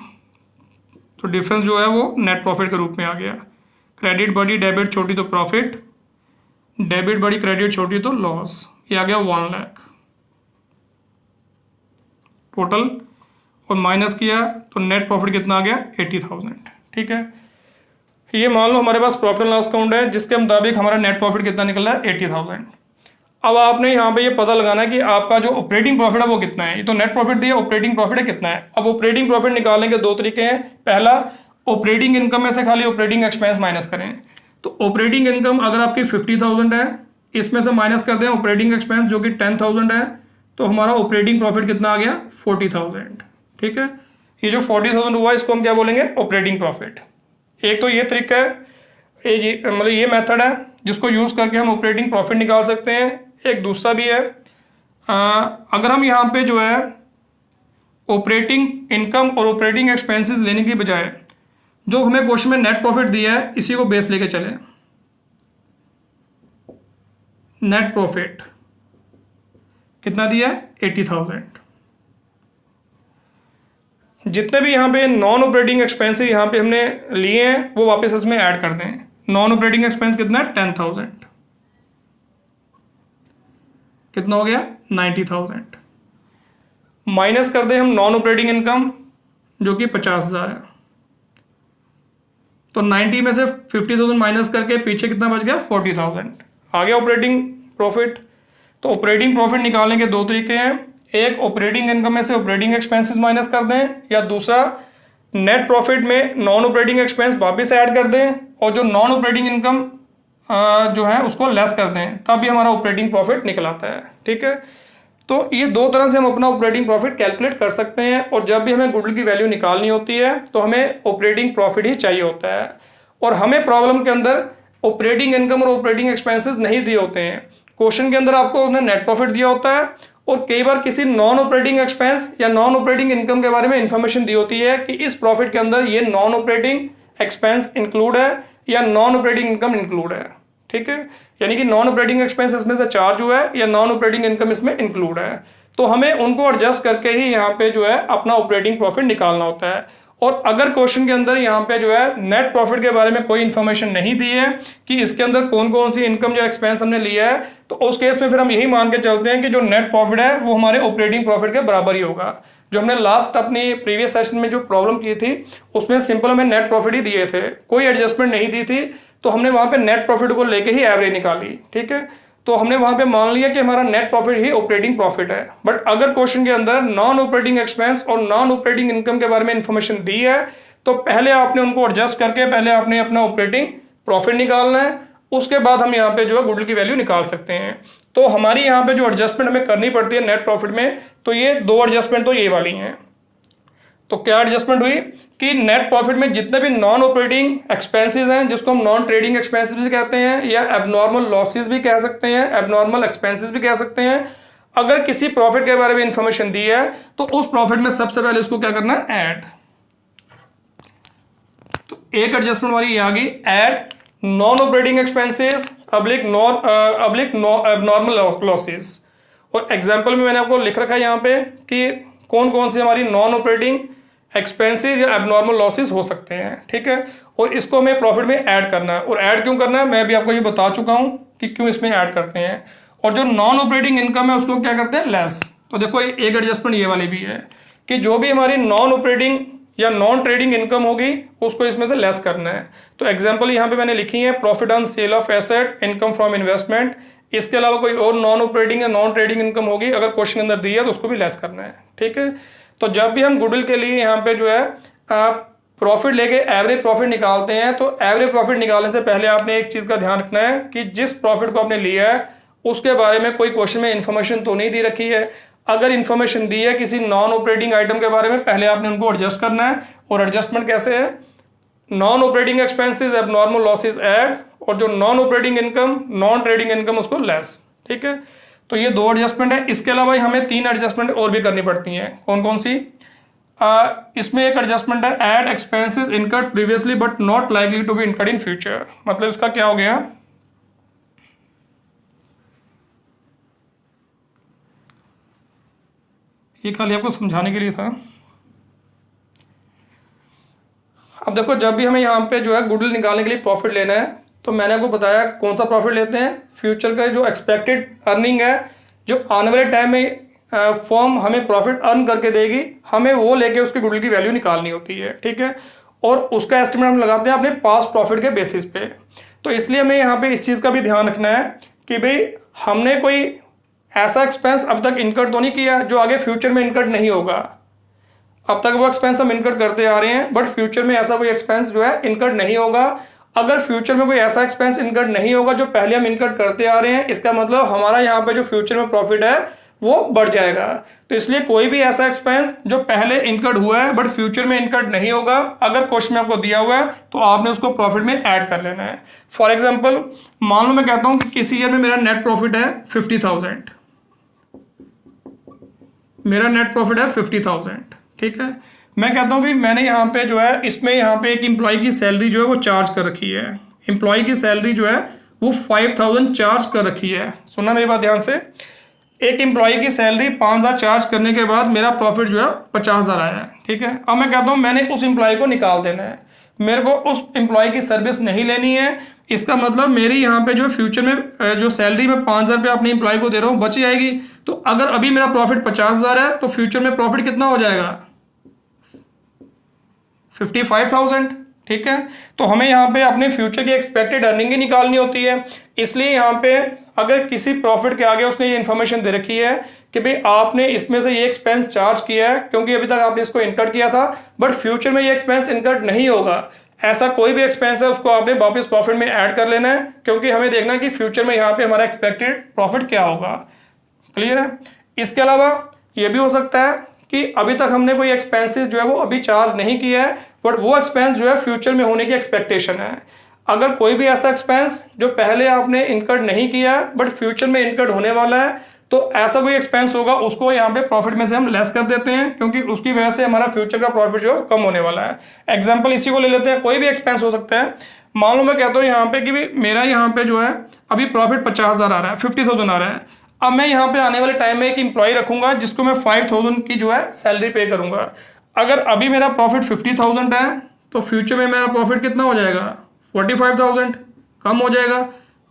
तो डिफरेंस जो है वो नेट प्रॉफिट के रूप में आ गया। क्रेडिट बढ़ी, डेबिट छोटी तो प्रॉफिट, डेबिट बढ़ी, क्रेडिट छोटी तो लॉस। ये आ गया 1 लाख टोटल, और माइनस किया तो नेट प्रॉफिट कितना आ गया 80,000। ठीक है, ये मान लो हमारे पास प्रॉफिट एंड लॉस अकाउंट है जिसके मुताबिक हमारा नेट प्रॉफिट कितना निकल रहा है 80,000। अब आपने यहाँ पे ये पता लगाना है कि आपका जो ऑपरेटिंग प्रॉफिट है वो कितना है। ये तो नेट प्रॉफिट दिया, ऑपरेटिंग प्रॉफिट है कितना है। अब ऑपरेटिंग प्रॉफिट निकालने के दो तरीके हैं। पहला, ऑपरेटिंग इनकम में से खाली ऑपरेटिंग एक्सपेंस माइनस करें। तो ऑपरेटिंग इनकम अगर आपकी 50,000 है, इसमें से माइनस कर दें ऑपरेटिंग एक्सपेंस जो कि 10,000 है, तो हमारा ऑपरेटिंग प्रॉफिट कितना आ गया 40,000। ठीक है, ये जो 40,000 हुआ इसको हम क्या बोलेंगे ऑपरेटिंग प्रॉफिट। एक तो ये तरीका है, मतलब ये मेथड है जिसको यूज़ करके हम ऑपरेटिंग प्रॉफिट निकाल सकते हैं। एक दूसरा भी है, अगर हम यहाँ पे जो है ऑपरेटिंग इनकम और ऑपरेटिंग एक्सपेंसेस लेने की बजाय जो हमें क्वेश्चन में नेट प्रॉफिट दिया है इसी को बेस लेके चलें। नेट प्रॉफिट कितना दिया है 80,000। जितने भी यहाँ पे नॉन ऑपरेटिंग एक्सपेंसेस यहाँ पे हमने लिए हैं वो वापस इसमें ऐड कर दें। नॉन ऑपरेटिंग एक्सपेंस कितना है 10,000, कितना हो गया 90,000। माइनस कर दें हम नॉन ऑपरेटिंग इनकम जो कि 50,000 है, तो 90 में से 50,000 माइनस करके पीछे कितना बच गया 40,000, आ गया ऑपरेटिंग प्रॉफिट। तो ऑपरेटिंग प्रॉफिट निकालने के दो तरीके हैं, एक ऑपरेटिंग इनकम में से ऑपरेटिंग एक्सपेंसेस माइनस कर दें, या दूसरा नेट प्रॉफिट में नॉन ऑपरेटिंग एक्सपेंस वापस ऐड कर दें और जो नॉन ऑपरेटिंग इनकम जो है उसको लेस कर दें, तब भी हमारा ऑपरेटिंग प्रॉफिट निकल आता है। ठीक है, तो ये दो तरह से हम अपना ऑपरेटिंग प्रॉफिट कैलकुलेट कर सकते हैं। और जब भी हमें गुडविल की वैल्यू निकालनी होती है तो हमें ऑपरेटिंग प्रॉफिट ही चाहिए होता है। और हमें प्रॉब्लम के अंदर ऑपरेटिंग इनकम और ऑपरेटिंग एक्सपेंसेस नहीं दिए होते हैं। क्वेश्चन के अंदर आपको उसने नेट प्रॉफिट दिया होता है और कई बार किसी नॉन ऑपरेटिंग एक्सपेंस या नॉन ऑपरेटिंग इनकम के बारे में इंफॉर्मेशन दी होती है कि इस प्रॉफिट के अंदर ये नॉन ऑपरेटिंग एक्सपेंस इंक्लूड है या नॉन ऑपरेटिंग इनकम इंक्लूड है। ठीक है, यानी कि नॉन ऑपरेटिंग एक्सपेंस इसमें से चार्ज हुआ है या नॉन ऑपरेटिंग इनकम इसमें इंक्लूड है, तो हमें उनको एडजस्ट करके ही यहाँ पे जो है अपना ऑपरेटिंग प्रॉफिट निकालना होता है। और अगर क्वेश्चन के अंदर यहाँ पे जो है नेट प्रॉफिट के बारे में कोई इन्फॉर्मेशन नहीं दी है कि इसके अंदर कौन कौन सी इनकम या एक्सपेंस हमने लिया है, तो उस केस में फिर हम यही मान के चलते हैं कि जो नेट प्रॉफिट है वो हमारे ऑपरेटिंग प्रॉफिट के बराबर ही होगा। जो हमने लास्ट अपनी प्रीवियस सेशन में जो प्रॉब्लम की थी उसमें सिंपल हमें नेट प्रॉफिट ही दिए थे, कोई एडजस्टमेंट नहीं दी थी, तो हमने वहां पे नेट प्रॉफिट को लेके ही एवरेज निकाली। ठीक है, तो हमने वहां पे मान लिया कि हमारा नेट प्रॉफिट ही ऑपरेटिंग प्रॉफिट है। बट अगर क्वेश्चन के अंदर नॉन ऑपरेटिंग एक्सपेंस और नॉन ऑपरेटिंग इनकम के बारे में इंफॉर्मेशन दी है तो पहले आपने उनको एडजस्ट करके पहले आपने अपना ऑपरेटिंग प्रॉफिट निकालना है, उसके बाद हम यहाँ पे जो है गुडविल की वैल्यू निकाल सकते हैं। तो हमारी यहाँ पे जो एडजस्टमेंट हमें करनी पड़ती है नेट प्रॉफिट में, तो ये दो एडजस्टमेंट तो ये वाली हैं। तो क्या एडजस्टमेंट हुई कि नेट प्रॉफिट में जितने भी नॉन ऑपरेटिंग एक्सपेंसेस हैं जिसको हम नॉन ट्रेडिंग एक्सपेंसेस भी कहते हैं या एबनॉर्मल लॉसेस भी कह सकते हैं, एबनॉर्मल एक्सपेंसेस भी कह सकते हैं, अगर किसी प्रॉफिट के बारे में इंफॉर्मेशन दी है तो उस प्रॉफिट में सबसे पहले उसको क्या करना है ऐड। तो एक एडजस्टमेंट वाली आ गई, add non operating expenses oblique abnormal losses. और एग्जाम्पल में मैंने आपको लिख रखा है यहाँ पे कि कौन कौन सी हमारी नॉन ऑपरेटिंग एक्सपेंसेस या एबनॉर्मल लॉसेस हो सकते हैं। ठीक है, और इसको हमें प्रॉफिट में ऐड करना है। और ऐड क्यों करना है मैं भी आपको ये बता चुका हूं कि क्यों इसमें ऐड करते हैं। और जो नॉन ऑपरेटिंग इनकम है उसको क्या करते हैं लेस। तो देखो एक एडजस्टमेंट ये वाली भी है कि जो भी हमारी नॉन ऑपरेटिंग या नॉन ट्रेडिंग इनकम होगी उसको इसमें से लेस करना है। तो एग्जाम्पल यहाँ पे मैंने लिखी है profit on sale of asset, income from investment. इसके अलावा कोई और नॉन ऑपरेटिंग या नॉन ट्रेडिंग इनकम होगी अगर क्वेश्चन के अंदर दी है तो उसको भी लेस करना है। ठीक है, तो जब भी हम गुडविल के लिए यहाँ पे जो है प्रॉफिट लेके एवरेज प्रॉफिट निकालते हैं तो एवरेज प्रॉफिट निकालने से पहले आपने एक चीज़ का ध्यान रखना है कि जिस प्रॉफिट को आपने लिया है उसके बारे में कोई क्वेश्चन में इंफॉर्मेशन तो नहीं दी रखी है। अगर इंफॉर्मेशन दी है किसी नॉन ऑपरेटिंग आइटम के बारे में पहले आपने उनको एडजस्ट करना है। और एडजस्टमेंट कैसे है, non operating expenses abnormal losses add और जो non operating income non trading income उसको लेस। ठीक है, तो ये दो एडजस्टमेंट है। इसके अलावा हमें तीन एडजस्टमेंट और भी करनी पड़ती हैं। कौन कौन सी, इसमें एक एडजस्टमेंट है, add expenses incurred previously but not likely to be incurred in future. मतलब इसका क्या हो गया, ये खाली आपको समझाने के लिए था। अब देखो, जब भी हमें यहाँ पे जो है गुडविल निकालने के लिए प्रॉफिट लेना है, तो मैंने आपको बताया कौन सा प्रॉफिट लेते हैं, फ्यूचर का जो एक्सपेक्टेड अर्निंग है, जो आने वाले टाइम में फर्म हमें प्रॉफिट अर्न करके देगी, हमें वो लेके उसकी गुडविल की वैल्यू निकालनी होती है, ठीक है। और उसका एस्टिमेट हम लगाते हैं अपने पास्ट प्रॉफिट के बेसिस पे। तो इसलिए हमें यहाँ पे इस चीज़ का भी ध्यान रखना है कि भाई हमने कोई ऐसा एक्सपेंस अब तक इनकर्ड तो नहीं किया जो आगे फ्यूचर में इनकर्ड नहीं होगा। अब तक वो एक्सपेंस हम इनकर्ड करते आ रहे हैं, बट फ्यूचर में ऐसा कोई एक्सपेंस जो है इनकर्ड नहीं होगा। अगर फ्यूचर में कोई ऐसा एक्सपेंस इनकर्ड नहीं होगा जो पहले हम इनकर्ड करते आ रहे हैं, इसका मतलब हमारा यहाँ पे जो फ्यूचर में प्रॉफिट है वो बढ़ जाएगा। तो इसलिए कोई भी ऐसा एक्सपेंस जो पहले इनकर्ड हुआ है बट फ्यूचर में इनकर्ड नहीं होगा, अगर क्वेश्चन में आपको दिया हुआ है तो आपने उसको प्रॉफिट में ऐड कर लेना है। फॉर एग्जाम्पल, मान लो मैं कहता हूँ कि किसी ईयर में मेरा नेट प्रॉफिट है 50,000, मेरा नेट प्रॉफिट है 50,000, ठीक है। मैं कहता हूँ कि मैंने यहाँ पे जो है, इसमें यहाँ पे एक एम्प्लॉय की सैलरी जो है वो चार्ज कर रखी है। एम्प्लॉय की सैलरी जो है वो 5,000 चार्ज कर रखी है। सुनना मेरी बात ध्यान से, एक एम्प्लॉय की सैलरी 5,000 चार्ज करने के बाद मेरा प्रॉफिट जो है 50,000 आया है, ठीक है। अब मैं कहता हूँ मैंने उस एम्प्लॉय को निकाल देना है, मेरे को उस एम्प्लॉय की सर्विस नहीं लेनी है। इसका मतलब मेरी यहाँ पे जो फ्यूचर में जो सैलरी मैं 5,000 रुपये अपने एम्प्लॉय को दे रहा हूँ बच जाएगी। तो अगर अभी मेरा प्रॉफिट 50,000 है तो फ्यूचर में प्रॉफिट कितना हो जाएगा, 55,000, ठीक है। तो हमें यहाँ पे अपने फ्यूचर की एक्सपेक्टेड अर्निंग ही निकालनी होती है। इसलिए यहाँ पे अगर किसी प्रॉफिट के आगे उसने ये इन्फॉर्मेशन दे रखी है कि भाई आपने इसमें से ये एक्सपेंस चार्ज किया है क्योंकि अभी तक आपने इसको इनकर्ड किया था, बट फ्यूचर में ये एक्सपेंस इनकर्ड नहीं होगा, ऐसा कोई भी एक्सपेंस है उसको आपने वापस प्रॉफिट में ऐड कर लेना है, क्योंकि हमें देखना है कि फ्यूचर में यहाँ पे हमारा एक्सपेक्टेड प्रॉफिट क्या होगा। क्लियर है। इसके अलावा ये भी हो सकता है कि अभी तक हमने कोई एक्सपेंसेस जो है वो अभी चार्ज नहीं किया है, बट वो एक्सपेंस जो है फ्यूचर में होने की एक्सपेक्टेशन है। अगर कोई भी ऐसा एक्सपेंस जो पहले आपने इनकर्ड नहीं किया बट फ्यूचर में इनकर्ड होने वाला है, तो ऐसा कोई एक्सपेंस होगा उसको यहाँ पे प्रॉफिट में से हम लेस कर देते हैं, क्योंकि उसकी वजह से हमारा फ्यूचर का प्रॉफिट जो कम होने वाला है। एग्जाम्पल इसी को ले लेते हैं, कोई भी एक्सपेंस हो सकता है। मान लो मैं कहता हूँ यहाँ पे कि भी मेरा यहाँ पे जो है अभी प्रॉफिट 50,000 आ रहा है, 50,000 आ रहा है। अब मैं यहाँ पे आने वाले टाइम में एक एम्प्लॉय रखूंगा जिसको मैं 5,000 की जो है सैलरी पे करूंगा। अगर अभी मेरा प्रॉफिट 50,000 है तो फ्यूचर में मेरा प्रॉफिट कितना हो जाएगा, 45,000, कम हो जाएगा,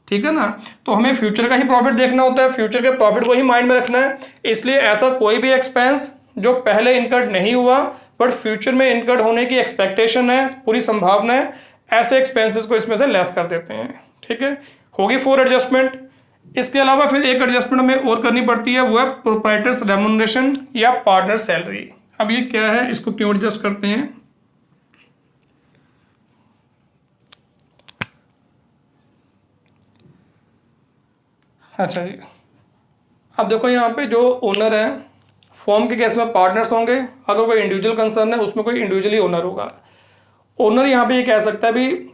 ठीक है ना। तो हमें फ्यूचर का ही प्रॉफिट देखना होता है, फ्यूचर के प्रॉफिट को ही माइंड में रखना है। इसलिए ऐसा कोई भी एक्सपेंस जो पहले इनकर्ड नहीं हुआ बट फ्यूचर में इनकर्ड होने की एक्सपेक्टेशन है, पूरी संभावना है, ऐसे एक्सपेंसेस को इसमें से लेस कर देते हैं, ठीक है। होगी 4 एडजस्टमेंट। इसके अलावा फिर एक एडजस्टमेंट हमें और करनी पड़ती है, वो है प्रोप्राइटर्स रेम्यूनरेशन या पार्टनर सैलरी। अब ये क्या है, इसको क्यों एडजस्ट करते हैं। अच्छा जी, अब देखो यहाँ पे जो ओनर है, फॉर्म के केस में पार्टनर्स होंगे, अगर कोई इंडिविजुअल कंसर्न है उसमें कोई इंडिविजुअली ओनर होगा। ओनर यहाँ पे ये कह सकता है भी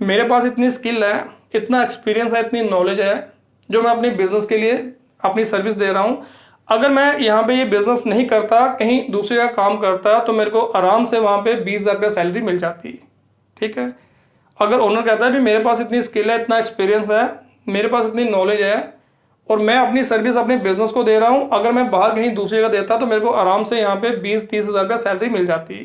मेरे पास इतनी स्किल है, इतना एक्सपीरियंस है, इतनी नॉलेज है जो मैं अपनी बिजनेस के लिए अपनी सर्विस दे रहा हूँ। अगर मैं यहाँ पे ये बिजनेस नहीं करता, कहीं दूसरे का काम करता, तो मेरे को आराम से वहाँ पे 20,000 रुपये सैलरी मिल जाती, ठीक है। अगर ओनर कहता है भी मेरे पास इतनी स्किल है, इतना एक्सपीरियंस है, मेरे पास इतनी नॉलेज है और मैं अपनी सर्विस अपने बिजनेस को दे रहा हूँ, अगर मैं बाहर कहीं दूसरे का देता तो मेरे को आराम से यहाँ पे 20-30 हज़ार रुपये सैलरी मिल जाती।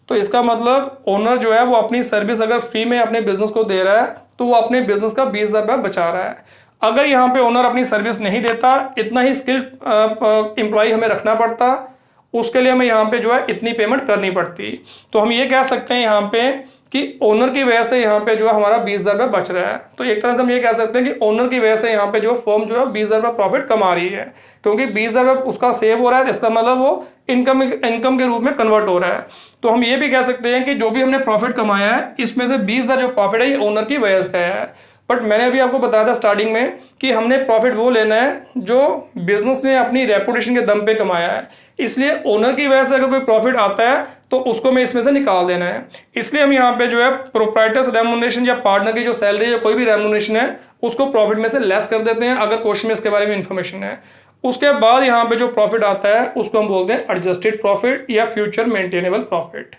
तो इसका मतलब ओनर जो है वो अपनी सर्विस अगर फ्री में अपने बिजनेस को दे रहा है तो वो अपने बिजनेस का 20,000 रुपये बचा रहा है। अगर यहाँ पे ओनर अपनी सर्विस नहीं देता, इतना ही स्किल्ड एम्प्लॉय हमें रखना पड़ता, उसके लिए हमें यहाँ पे जो है इतनी पेमेंट करनी पड़ती। तो हम ये कह सकते हैं यहाँ पे कि ओनर की वजह से यहाँ पे जो है हमारा 20,000 रुपये बच रहा है। तो एक तरह से हम ये कह सकते हैं कि ओनर की वजह से यहाँ पे जो फर्म जो है 20,000 रुपये प्रॉफिट कमा रही है, क्योंकि 20,000 रुपये उसका सेव हो रहा है, इसका मतलब वो इनकम के रूप में कन्वर्ट हो रहा है। तो हम ये भी कह सकते हैं कि जो भी हमने प्रॉफिट कमाया है इसमें से 20,000 जो प्रॉफिट है ये ओनर की वजह से है। बट मैंने अभी आपको बताया था स्टार्टिंग में कि हमने प्रॉफिट वो लेना है जो बिजनेस ने अपनी रेपुटेशन के दम पे कमाया है। इसलिए ओनर की वजह से अगर कोई प्रॉफिट आता है तो उसको मैं इसमें से निकाल देना है। इसलिए हम यहाँ पे जो है प्रोप्राइटर्स रेम्यूनरेशन या पार्टनर की जो सैलरी या कोई भी रेम्यूनरेशन है उसको प्रॉफिट में से लेस कर देते हैं, अगर क्वेश्चन में इसके बारे में इंफॉर्मेशन है। उसके बाद यहाँ पे जो प्रॉफिट आता है उसको हम बोलते हैं एडजस्टेड प्रॉफिट या फ्यूचर मेंटेनेबल प्रॉफिट।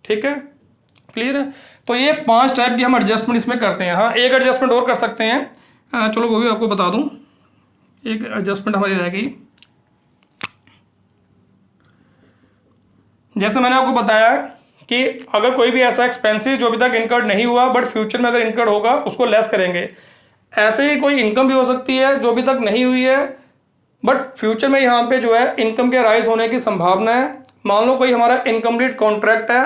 ठीक है, क्लियर है। तो ये 5 टाइप की हम एडजस्टमेंट इसमें करते हैं। हाँ, एक एडजस्टमेंट और कर सकते हैं, चलो वो भी आपको बता दूं। एक एडजस्टमेंट हमारी रह गई, जैसे मैंने आपको बताया कि अगर कोई भी ऐसा एक्सपेंसिव जो अभी तक इनकर्ड नहीं हुआ बट फ्यूचर में अगर इनकर्ड होगा उसको लेस करेंगे। ऐसे ही कोई इनकम भी हो सकती है जो अभी तक नहीं हुई है बट फ्यूचर में यहाँ पे जो है इनकम के राइज होने की संभावना है। मान लो कोई हमारा इनकम्प्लीट कॉन्ट्रैक्ट है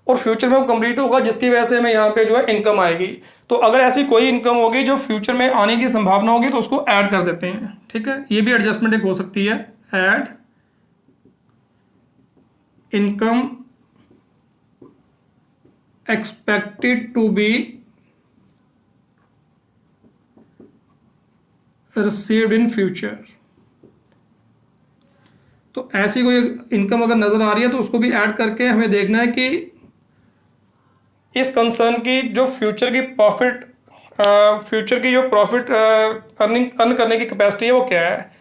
और फ्यूचर में वो कंप्लीट होगा जिसकी वजह से हमें यहाँ पे जो है इनकम आएगी। तो अगर ऐसी कोई इनकम होगी जो फ्यूचर में आने की संभावना होगी तो उसको ऐड कर देते हैं। ठीक है, ये भी एडजस्टमेंट एक हो सकती है, add income expected to be received in future. तो ऐसी कोई इनकम अगर नजर आ रही है तो उसको भी ऐड करके हमें देखना है कि इस कंसर्न की जो फ्यूचर की जो प्रॉफिट अर्न करने की कैपेसिटी है वो क्या है,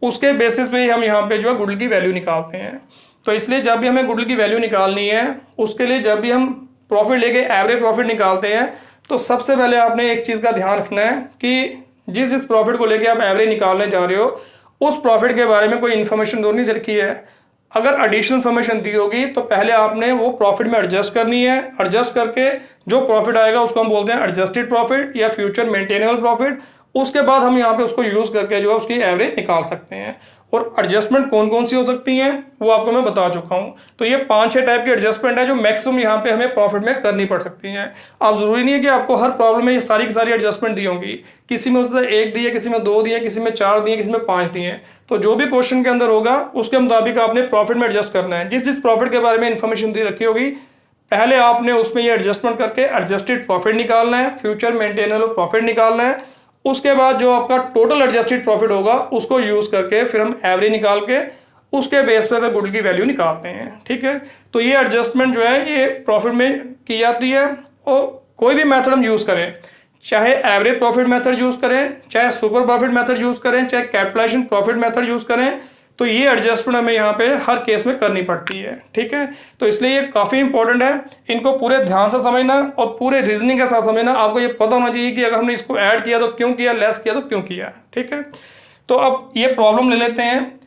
उसके बेसिस पे ही हम यहाँ पे जो है गुडविल की वैल्यू निकालते हैं। तो इसलिए जब भी हमें गुडविल की वैल्यू निकालनी है उसके लिए जब भी हम प्रॉफिट लेके एवरेज प्रॉफिट निकालते हैं तो सबसे पहले आपने एक चीज़ का ध्यान रखना है कि जिस प्रॉफिट को लेके आप एवरेज निकालने जा रहे हो उस प्रॉफिट के बारे में कोई इन्फॉर्मेशन तो नहीं दे रखी है। अगर एडिशनल इन्फॉर्मेशन दी होगी तो पहले आपने वो प्रॉफिट में एडजस्ट करनी है। एडजस्ट करके जो प्रॉफिट आएगा उसको हम बोलते हैं एडजस्टेड प्रॉफिट या फ्यूचर मेंटेनेबल प्रॉफिट। उसके बाद हम यहाँ पे उसको यूज़ करके जो है उसकी एवरेज निकाल सकते हैं। और एडजस्टमेंट कौन कौन सी हो सकती हैं वो आपको मैं बता चुका हूँ। तो ये 5-6 टाइप की एडजस्टमेंट है जो मैक्सिमम यहाँ पे हमें प्रॉफिट में करनी पड़ सकती हैं। आप जरूरी नहीं है कि आपको हर प्रॉब्लम में ये सारी की सारी एडजस्टमेंट दी होंगी। किसी में उसमें 1 दी है, किसी में 2 दिए, किसी में 4 दिए, किसी में 5 दिए। तो जो भी क्वेश्चन के अंदर होगा उसके मुताबिक आपने प्रॉफिट में एडजस्ट करना है। जिस प्रॉफिट के बारे में इंफॉर्मेशन दी रखी होगी पहले आपने उसमें ये एडजस्टमेंट करके एडजस्टेड प्रॉफिट निकालना है, फ्यूचर मेंटेनेबल प्रॉफिट निकालना है। उसके बाद जो आपका टोटल एडजस्टेड प्रॉफिट होगा उसको यूज करके फिर हम एवरेज निकाल के उसके बेस पे गुडविल की वैल्यू निकालते हैं। ठीक है, तो ये एडजस्टमेंट जो है ये प्रॉफिट में की जाती है। और कोई भी मेथड हम यूज करें, चाहे एवरेज प्रॉफिट मेथड यूज करें, चाहे सुपर प्रॉफिट मेथड यूज करें, चाहे कैपिटलाइजेशन प्रॉफिट मेथड यूज करें, तो ये एडजस्टमेंट हमें यहाँ पे हर केस में करनी पड़ती है। ठीक है, तो इसलिए ये काफ़ी इंपॉर्टेंट है, इनको पूरे ध्यान से समझना और पूरे रीजनिंग के साथ समझना। आपको ये पता होना चाहिए कि अगर हमने इसको ऐड किया तो क्यों किया, लेस किया तो क्यों किया। ठीक है, तो अब ये प्रॉब्लम ले लेते हैं।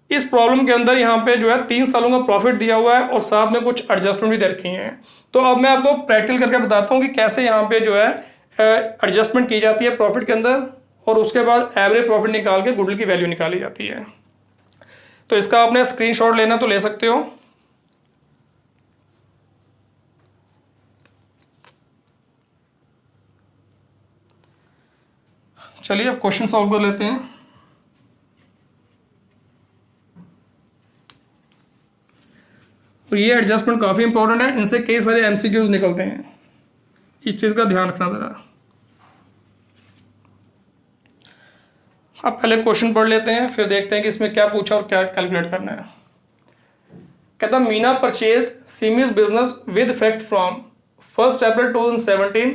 इस प्रॉब्लम के अंदर यहाँ पे जो है 3 सालों का प्रॉफिट दिया हुआ है और साथ में कुछ एडजस्टमेंट भी दे रखी हैं। तो अब मैं आपको प्रैक्टिकल करके बताता हूँ कि कैसे यहाँ पे जो है एडजस्टमेंट की जाती है प्रॉफिट के अंदर और उसके बाद एवरेज प्रॉफिट निकाल के गुडविल की वैल्यू निकाली जाती है। तो इसका आपने स्क्रीनशॉट लेना तो ले सकते हो। चलिए अब क्वेश्चन सॉल्व कर लेते हैं। और ये एडजस्टमेंट काफ़ी इंपॉर्टेंट है, इनसे कई सारे एमसीक्यूज निकलते हैं, इस चीज़ का ध्यान रखना ज़रा। अब पहले क्वेश्चन पढ़ लेते हैं फिर देखते हैं कि इसमें क्या पूछा और क्या कैलकुलेट करना है। कहता Meena purchase Simi's business with effect from 1 April 2017।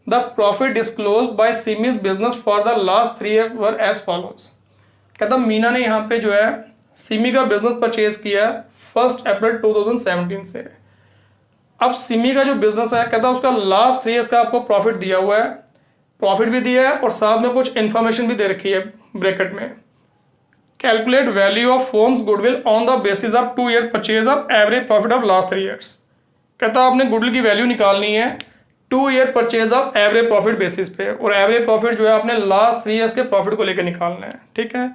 The profit disclosed by Simi's business for the last 3 years were as follows. कहता मीना ने यहाँ पे जो है सिमी का बिजनेस परचेज किया 1 अप्रैल 2017 से। अब सिमी का जो बिजनेस है कहता उसका लास्ट 3 years का आपको प्रॉफिट दिया हुआ है, प्रॉफिट भी दिया है और साथ में कुछ इन्फॉर्मेशन भी दे रखी है ब्रैकेट में। Calculate value of firms goodwill on the basis of 2 years purchase of average profit of last 3 years। कहता आपने गुडविल की वैल्यू निकालनी है 2 year purchase of average profit basis पे और एवरेज प्रॉफिट जो है आपने लास्ट 3 years के प्रॉफिट को लेकर निकालना है। ठीक है,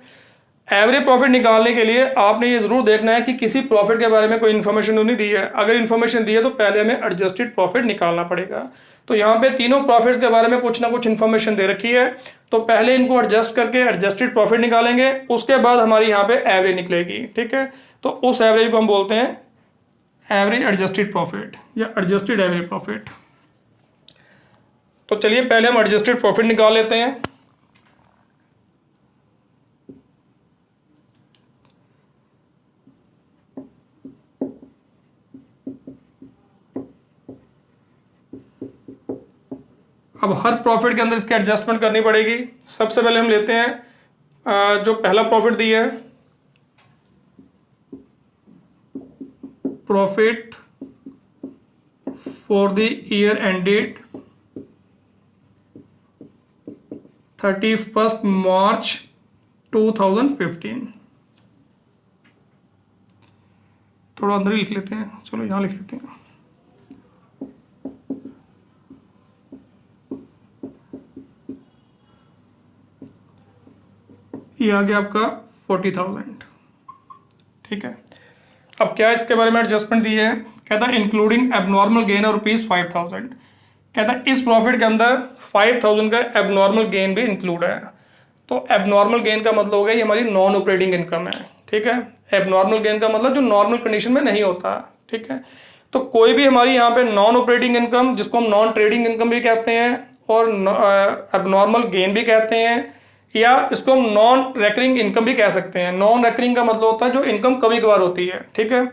एवरेज प्रॉफिट निकालने के लिए आपने ये जरूर देखना है कि किसी प्रॉफिट के बारे में कोई इन्फॉर्मेशन तो नहीं दी है। अगर इन्फॉर्मेशन दी है तो पहले हमें एडजस्टेड प्रॉफिट निकालना पड़ेगा। तो यहाँ पे तीनों प्रॉफिट्स के बारे में कुछ ना कुछ इन्फॉर्मेशन दे रखी है, तो पहले इनको एडजस्ट करके एडजस्टेड प्रॉफिट निकालेंगे, उसके बाद हमारी यहाँ पे एवरेज निकलेगी। ठीक है, तो उस एवरेज को हम बोलते हैं एवरेज एडजस्टेड प्रॉफिट या एडजस्टेड एवरेज प्रॉफिट। तो चलिए पहले हम एडजस्टेड प्रॉफिट निकाल लेते हैं। अब हर प्रॉफिट के अंदर इसकी एडजस्टमेंट करनी पड़ेगी। सबसे पहले हम लेते हैं जो पहला प्रॉफिट दिया है, profit for the year ended 31 मार्च 2015। थोड़ा अंदर ही लिख लेते हैं, चलो यहाँ लिख लेते हैं। ये आ गया आपका 40,000। ठीक है, अब क्या इसके बारे में एडजस्टमेंट दी है, कहता है इंक्लूडिंग एबनॉर्मल गेन और ₹5,000। कहता है इस प्रॉफिट के अंदर 5,000 का एबनॉर्मल गेन भी इंक्लूड है। तो एबनॉर्मल गेन का मतलब हो गया ये हमारी नॉन ऑपरेटिंग इनकम है। ठीक है, एबनॉर्मल गेन का मतलब जो नॉर्मल कंडीशन में नहीं होता। ठीक है, तो कोई भी हमारी यहाँ पे नॉन ऑपरेटिंग इनकम, जिसको हम नॉन ट्रेडिंग इनकम भी कहते हैं और एबनॉर्मल गेन भी कहते हैं, या इसको हम नॉन रेकरिंग इनकम भी कह सकते हैं। नॉन रेकरिंग का मतलब होता है जो इनकम कभी कभार होती है। ठीक है,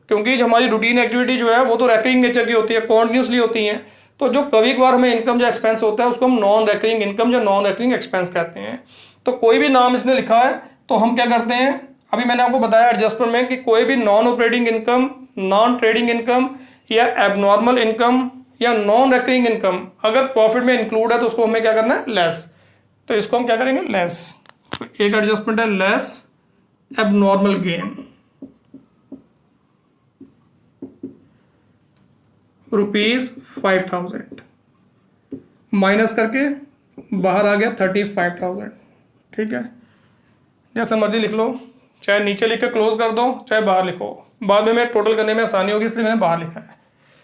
क्योंकि जो हमारी रूटीन एक्टिविटी जो है वो तो रेकरिंग नेचर की होती है, कॉन्टिन्यूसली होती है। तो जो कभी कभार हमें इनकम जो एक्सपेंस होता है उसको हम नॉन रेकरिंग इनकम या नॉन रेकरिंग एक्सपेंस कहते हैं। तो कोई भी नाम इसने लिखा है तो हम क्या करते हैं, अभी मैंने आपको बताया एडजस्टमेंट में कि कोई भी non operating income, non trading income या एबनॉर्मल इनकम या नॉन रेकरिंग इनकम अगर प्रॉफिट में इंक्लूड है तो उसको हमें क्या करना है, लेस। तो इसको हम क्या करेंगे, लेस। तो एक एडजस्टमेंट है लेस एबनॉर्मल गेन, ₹5,000 माइनस करके बाहर आ गया 35,000। ठीक है, जैसे मर्जी लिख लो, चाहे नीचे लिख के क्लोज कर दो, चाहे बाहर लिखो, बाद में मैं टोटल करने में आसानी होगी इसलिए मैंने बाहर लिखा है।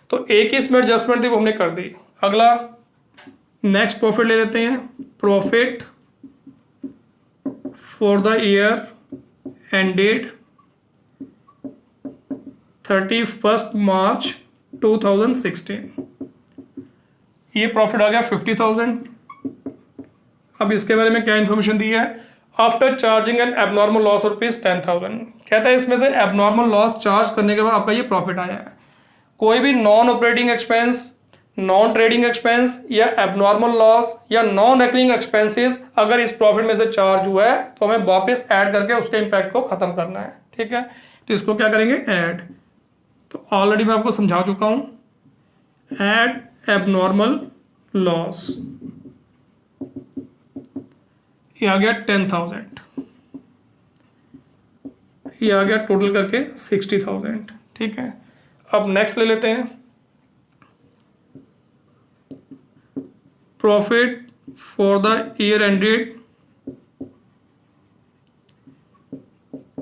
तो एक ही इसमें एडजस्टमेंट थी वो हमने कर दी। अगला नेक्स्ट प्रॉफिट ले लेते हैं, profit for the year ended 31 मार्च 2016। ये प्रॉफिट आ गया 50,000। अब इसके बारे में क्या इन्फॉर्मेशन दी है, after charging N abnormal loss ₹10,000। कहता है इसमें से एबनॉर्मल लॉस चार्ज करने के बाद आपका ये प्रॉफिट आया है। कोई भी non operating expense, non trading expense या एबनॉर्मल लॉस या नॉन रेकरिंग एक्सपेंसेस अगर इस प्रॉफिट में से चार्ज हुआ है तो हमें वापस ऐड करके उसके इम्पैक्ट को खत्म करना है। ठीक है, तो इसको क्या करेंगे, ऐड। तो ऑलरेडी मैं आपको समझा चुका हूं, ऐड एबनॉर्मल लॉस, ये आ गया 10,000, ये आ गया टोटल करके 60,000। ठीक है, अब नेक्स्ट ले लेते हैं, profit for the year ended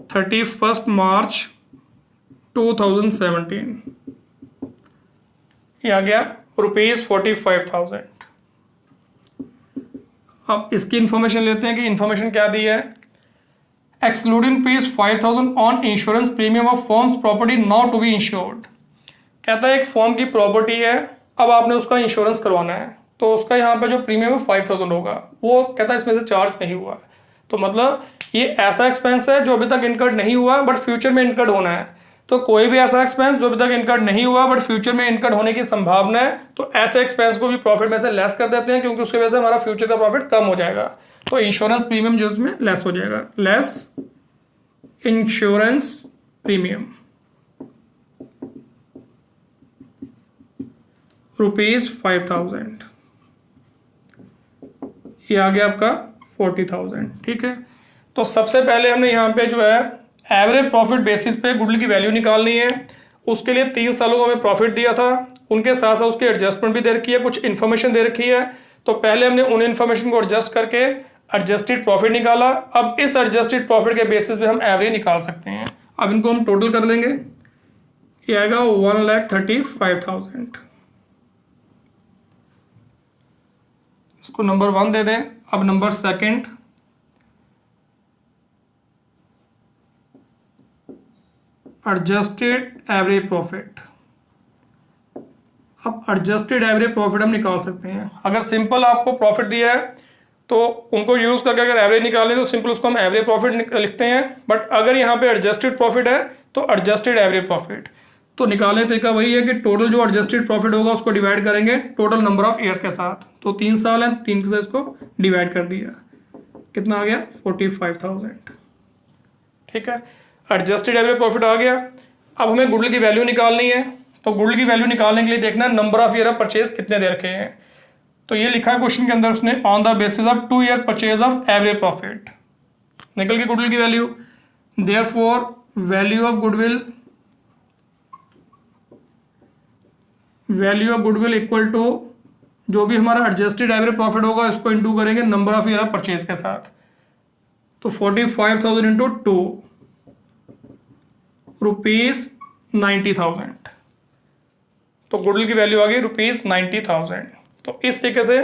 31 मार्च 2017। ये आ गया ₹45,000। अब इसकी इंफॉर्मेशन लेते हैं कि इंफॉर्मेशन क्या दी है, excluding ₹5,000 on insurance premium of forms property not to be insured. कहता है एक फॉर्म की प्रॉपर्टी है, अब आपने उसका इंश्योरेंस करवाना है तो उसका यहाँ पे जो प्रीमियम है 5,000 होगा, वो कहता है इसमें से चार्ज नहीं हुआ। तो मतलब ये ऐसा एक्सपेंस है जो अभी तक इनकर्ड नहीं हुआ बट फ्यूचर में इनकर्ड होना है। तो कोई भी ऐसा एक्सपेंस जो अभी तक इनकर्ड नहीं हुआ बट फ्यूचर में इनकर्ड होने की संभावना है, तो ऐसे एक्सपेंस को भी प्रॉफिट में से लेस कर देते हैं क्योंकि उसकी वजह से हमारा फ्यूचर का प्रॉफिट कम हो जाएगा। तो इंश्योरेंस प्रीमियम जो इसमें लेस हो जाएगा, लेस इंश्योरेंस प्रीमियम ₹5,000, ये आ गया आपका 40,000। ठीक है, तो सबसे पहले हमने यहाँ पे जो है एवरेज प्रॉफिट बेसिस पे गुडविल की वैल्यू निकालनी है। उसके लिए 3 सालों को हमें प्रॉफिट दिया था, उनके साथ साथ उसकी एडजस्टमेंट भी दे रखी है, कुछ इन्फॉर्मेशन दे रखी है। तो पहले हमने उन इन्फॉर्मेशन को एडजस्ट करके एडजस्टेड प्रॉफिट निकाला। अब इस एडजस्टेड प्रॉफिट के बेसिस पे हम एवरेज निकाल सकते हैं। अब इनको हम टोटल कर लेंगे, ये आएगा 1,35,000। इसको नंबर 1 दे दें। अब number second, adjusted average profit. अब एडजस्टेड एवरेज प्रॉफिट हम निकाल सकते हैं। अगर सिंपल आपको प्रॉफिट दिया है तो उनको यूज करके अगर एवरेज निकालें तो सिंपल उसको हम एवरेज प्रॉफिट लिखते हैं। बट अगर यहाँ पे एडजस्टेड प्रॉफिट है तो एडजस्टेड एवरेज प्रॉफिट। तो निकालने तरीका वही है कि टोटल जो एडजस्टेड प्रॉफिट होगा उसको डिवाइड करेंगे टोटल नंबर ऑफ ईयर्स के साथ। तो 3 साल हैं, 3 से इसको डिवाइड कर दिया, कितना आ गया 45,000। ठीक है, एडजस्टेड एवरेज प्रॉफिट आ गया। अब हमें गुडविल की वैल्यू निकालनी है, तो गुडविल की वैल्यू निकालने के लिए देखना है number of year of purchase कितने दे रखे हैं। तो ये लिखा है क्वेश्चन के अंदर उसने, on the basis of 2 year purchase of average profit. निकल गई गुडविल की value. Therefore value of goodwill equal to जो भी हमारा एडजस्टेड एवरेज प्रॉफिट होगा इसको इंटू करेंगे number of year of purchase के साथ। तो 45,000 इंटू 2 रुपीज 90,000। तो गुडविल की वैल्यू आ गई रुपीज 90,000। तो इस तरीके से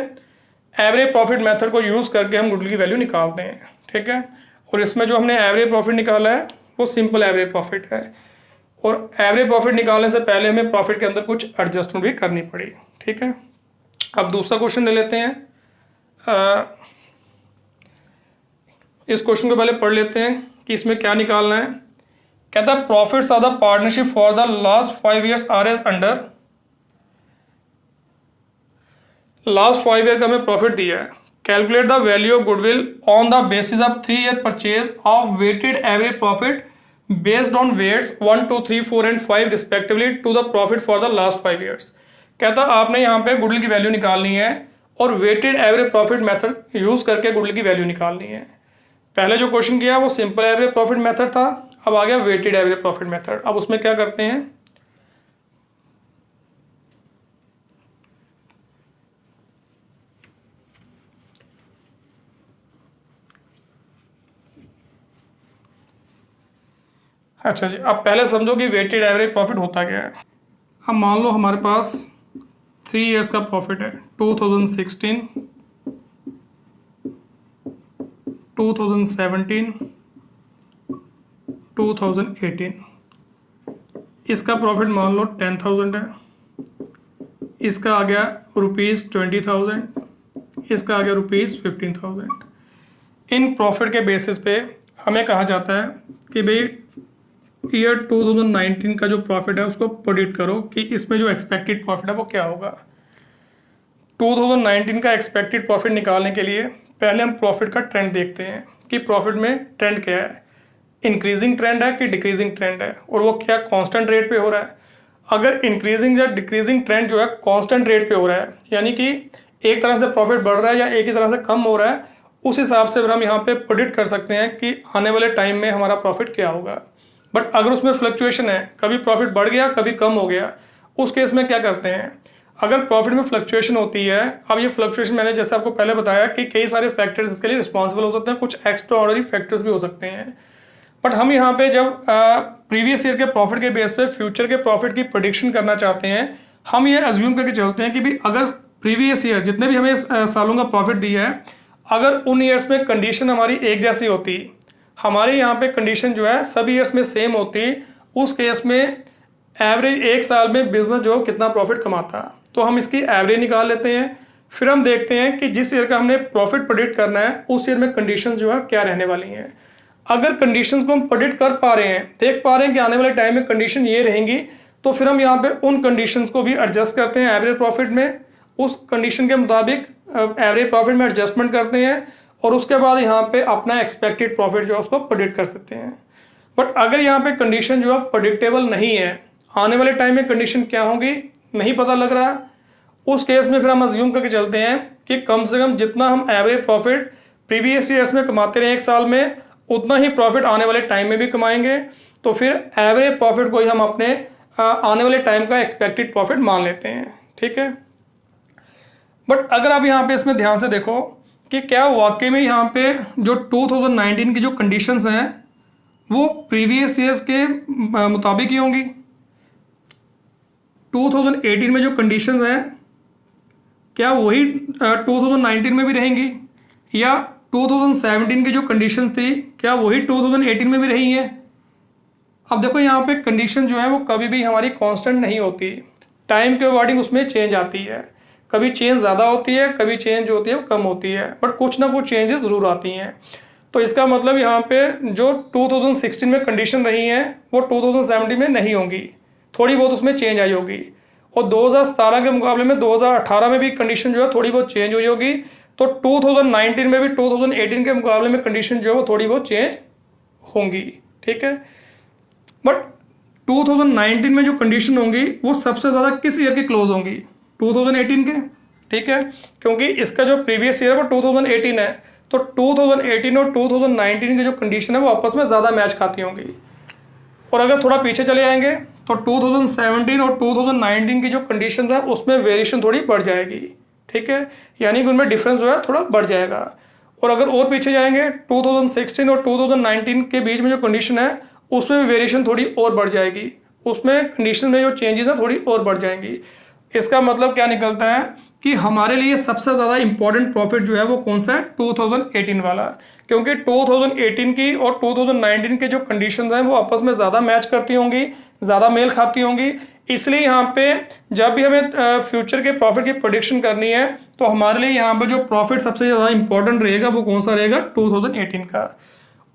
एवरेज प्रॉफिट मेथड को यूज करके हम गुडविल की वैल्यू निकालते हैं। ठीक है, और इसमें जो हमने एवरेज प्रॉफिट निकाला है वो सिंपल एवरेज प्रॉफिट है, और एवरेज प्रॉफिट निकालने से पहले हमें प्रॉफिट के अंदर कुछ एडजस्टमेंट भी करनी पड़ी। ठीक है, अब दूसरा क्वेश्चन ले लेते हैं। इस क्वेश्चन को पहले पढ़ लेते हैं कि इसमें क्या निकालना है। कहता है profits of the partnership for the last 5 years are as under. Last 5 year का हमें प्रॉफिट दिया है। Calculate the value of goodwill on the basis of 3 year purchase of weighted average profit based on weights 1, 2, 3, 4 and 5 respectively to the profit for the last 5 years. कहता आपने यहाँ पे गुडविल की वैल्यू निकालनी है और weighted average profit method use करके गुडविल की वैल्यू निकालनी है। पहले जो क्वेश्चन किया वो सिंपल एवरेज प्रॉफिट मेथड था, अब आ गया वेटेड एवरेज प्रॉफिट मेथड। अब उसमें क्या करते हैं, अच्छा जी, अब पहले समझो कि वेटेड एवरेज प्रॉफिट होता क्या है। अब मान लो हमारे पास 3 इयर्स का प्रॉफिट है, 2016, 2017, 2018। इसका प्रॉफिट मान लो 10,000 है, इसका आ गया ₹20,000, इसका आ गया ₹15,000। इन प्रॉफिट के बेसिस पे हमें कहा जाता है कि भाई ईयर 2019 का जो प्रॉफिट है उसको प्रेडिक्ट करो कि इसमें जो एक्सपेक्टेड प्रॉफिट है वो क्या होगा। 2019 का एक्सपेक्टेड प्रॉफिट निकालने के लिए पहले हम प्रॉफिट का ट्रेंड देखते हैं कि प्रॉफिट में ट्रेंड क्या है, इंक्रीजिंग ट्रेंड है कि डिक्रीजिंग ट्रेंड है, और वो क्या कांस्टेंट रेट पे हो रहा है। अगर इंक्रीजिंग या डिक्रीजिंग ट्रेंड जो है कांस्टेंट रेट पे हो रहा है, यानी कि एक तरह से प्रॉफिट बढ़ रहा है या एक ही तरह से कम हो रहा है, उस हिसाब से फिर हम यहाँ पे प्रेडिक्ट कर सकते हैं कि आने वाले टाइम में हमारा प्रॉफिट क्या होगा। बट अगर उसमें फ्लक्चुएशन है, कभी प्रॉफिट बढ़ गया कभी कम हो गया, उस केस में क्या करते हैं, अगर प्रॉफिट में फ्लक्चुएशन होती है, अब ये फ्लक्चुएशन मैंने जैसे आपको पहले बताया कि कई सारे फैक्टर्स इसके लिए रिस्पॉन्सिबल हो सकते हैं, कुछ एक्स्ट्रा ऑर्डिनरी फैक्टर्स भी हो सकते हैं। बट हम यहाँ पे जब प्रीवियस ईयर के प्रॉफिट के बेस पे फ्यूचर के प्रॉफिट की प्रेडिक्शन करना चाहते हैं, हम ये अज्यूम करके चलते हैं कि भी अगर प्रीवियस ईयर जितने भी हमें सालों का प्रॉफिट दिया है, अगर उन ईयर्स में कंडीशन हमारी एक जैसी होती, हमारे यहाँ पे कंडीशन जो है सभी ईयर्स में सेम होती, उस केस में एवरेज एक साल में बिजनेस जो कितना प्रॉफिट कमाता, तो हम इसकी एवरेज निकाल लेते हैं। फिर हम देखते हैं कि जिस ईयर का हमने प्रॉफिट प्रेडिक्ट करना है उस ईयर में कंडीशन जो है क्या रहने वाली हैं। अगर कंडीशंस को हम प्रेडिक्ट कर पा रहे हैं, देख पा रहे हैं कि आने वाले टाइम में कंडीशन ये रहेंगी, तो फिर हम यहाँ पे उन कंडीशंस को भी एडजस्ट करते हैं एवरेज प्रॉफिट में, उस कंडीशन के मुताबिक एवरेज प्रॉफिट में एडजस्टमेंट करते हैं, और उसके बाद यहाँ पे अपना एक्सपेक्टेड प्रॉफिट जो है उसको प्रेडिक्ट कर सकते हैं। बट अगर यहाँ पे कंडीशन जो है प्रेडिक्टेबल नहीं है, आने वाले टाइम में कंडीशन क्या होगी नहीं पता लग रहा, उस केस में फिर हम अज्यूम करके चलते हैं कि कम से कम जितना हम एवरेज प्रॉफिट प्रीवियस ईयर्स में कमाते रहे एक साल में, उतना ही प्रॉफिट आने वाले टाइम में भी कमाएंगे। तो फिर एवरेज प्रॉफिट को ही हम अपने आने वाले टाइम का एक्सपेक्टेड प्रॉफिट मान लेते हैं। ठीक है, बट अगर आप यहाँ पे इसमें ध्यान से देखो कि क्या वाकई में यहाँ पे जो 2019 की जो कंडीशंस हैं वो प्रीवियस ईयर्स के मुताबिक ही होंगी। 2018 में जो कंडीशंस हैं क्या वही 2019 में भी रहेंगी, या 2017 की जो कंडीशंस थी क्या वही 2018 में भी रही हैं। अब देखो यहाँ पे कंडीशन जो है वो कभी भी हमारी कांस्टेंट नहीं होती, टाइम के अकॉर्डिंग उसमें चेंज आती है, कभी चेंज ज़्यादा होती है, कभी चेंज जो होती है वो कम होती है, बट कुछ ना कुछ चेंजेस ज़रूर आती हैं। तो इसका मतलब यहाँ पे जो 2016 में कंडीशन रही हैं वो 2017 में नहीं होंगी, थोड़ी बहुत उसमें चेंज आई होगी। और 2017 के मुकाबले में 2018 में भी कंडीशन जो है थोड़ी बहुत चेंज हुई होगी। तो 2019 में भी 2018 के मुकाबले में कंडीशन जो है वो थोड़ी बहुत चेंज होंगी, ठीक है। बट 2019 में जो कंडीशन होंगी वो सबसे ज़्यादा किस ईयर की क्लोज होंगी? 2018 के, ठीक है, क्योंकि इसका जो प्रीवियस ईयर है वो 2018 है। तो 2018 और 2019 की जो कंडीशन है वो आपस में ज़्यादा मैच खाती होंगी। और अगर थोड़ा पीछे चले आएंगे तो 2017 और 2019 की जो कंडीशंस है उसमें वेरिएशन थोड़ी बढ़ जाएगी, ठीक है, यानी कि उनमें डिफरेंस जो है थोड़ा बढ़ जाएगा। और अगर और पीछे जाएंगे 2016 और 2019 के बीच में जो कंडीशन है उसमें भी वेरिएशन थोड़ी और बढ़ जाएगी, उसमें कंडीशन में जो चेंजेस है थोड़ी और बढ़ जाएंगी। इसका मतलब क्या निकलता है कि हमारे लिए सबसे ज़्यादा इंपॉर्टेंट प्रॉफिट जो है वो कौन सा है? 2018 वाला, क्योंकि 2018 की और 2019 के जो कंडीशंस हैं वो आपस में ज़्यादा मैच करती होंगी, ज़्यादा मेल खाती होंगी। इसलिए यहाँ पे जब भी हमें फ्यूचर के प्रॉफिट की प्रोडिक्शन करनी है तो हमारे लिए यहाँ पे जो प्रॉफिट सबसे ज़्यादा इंपॉर्टेंट रहेगा वो कौन सा रहेगा? 2018 का।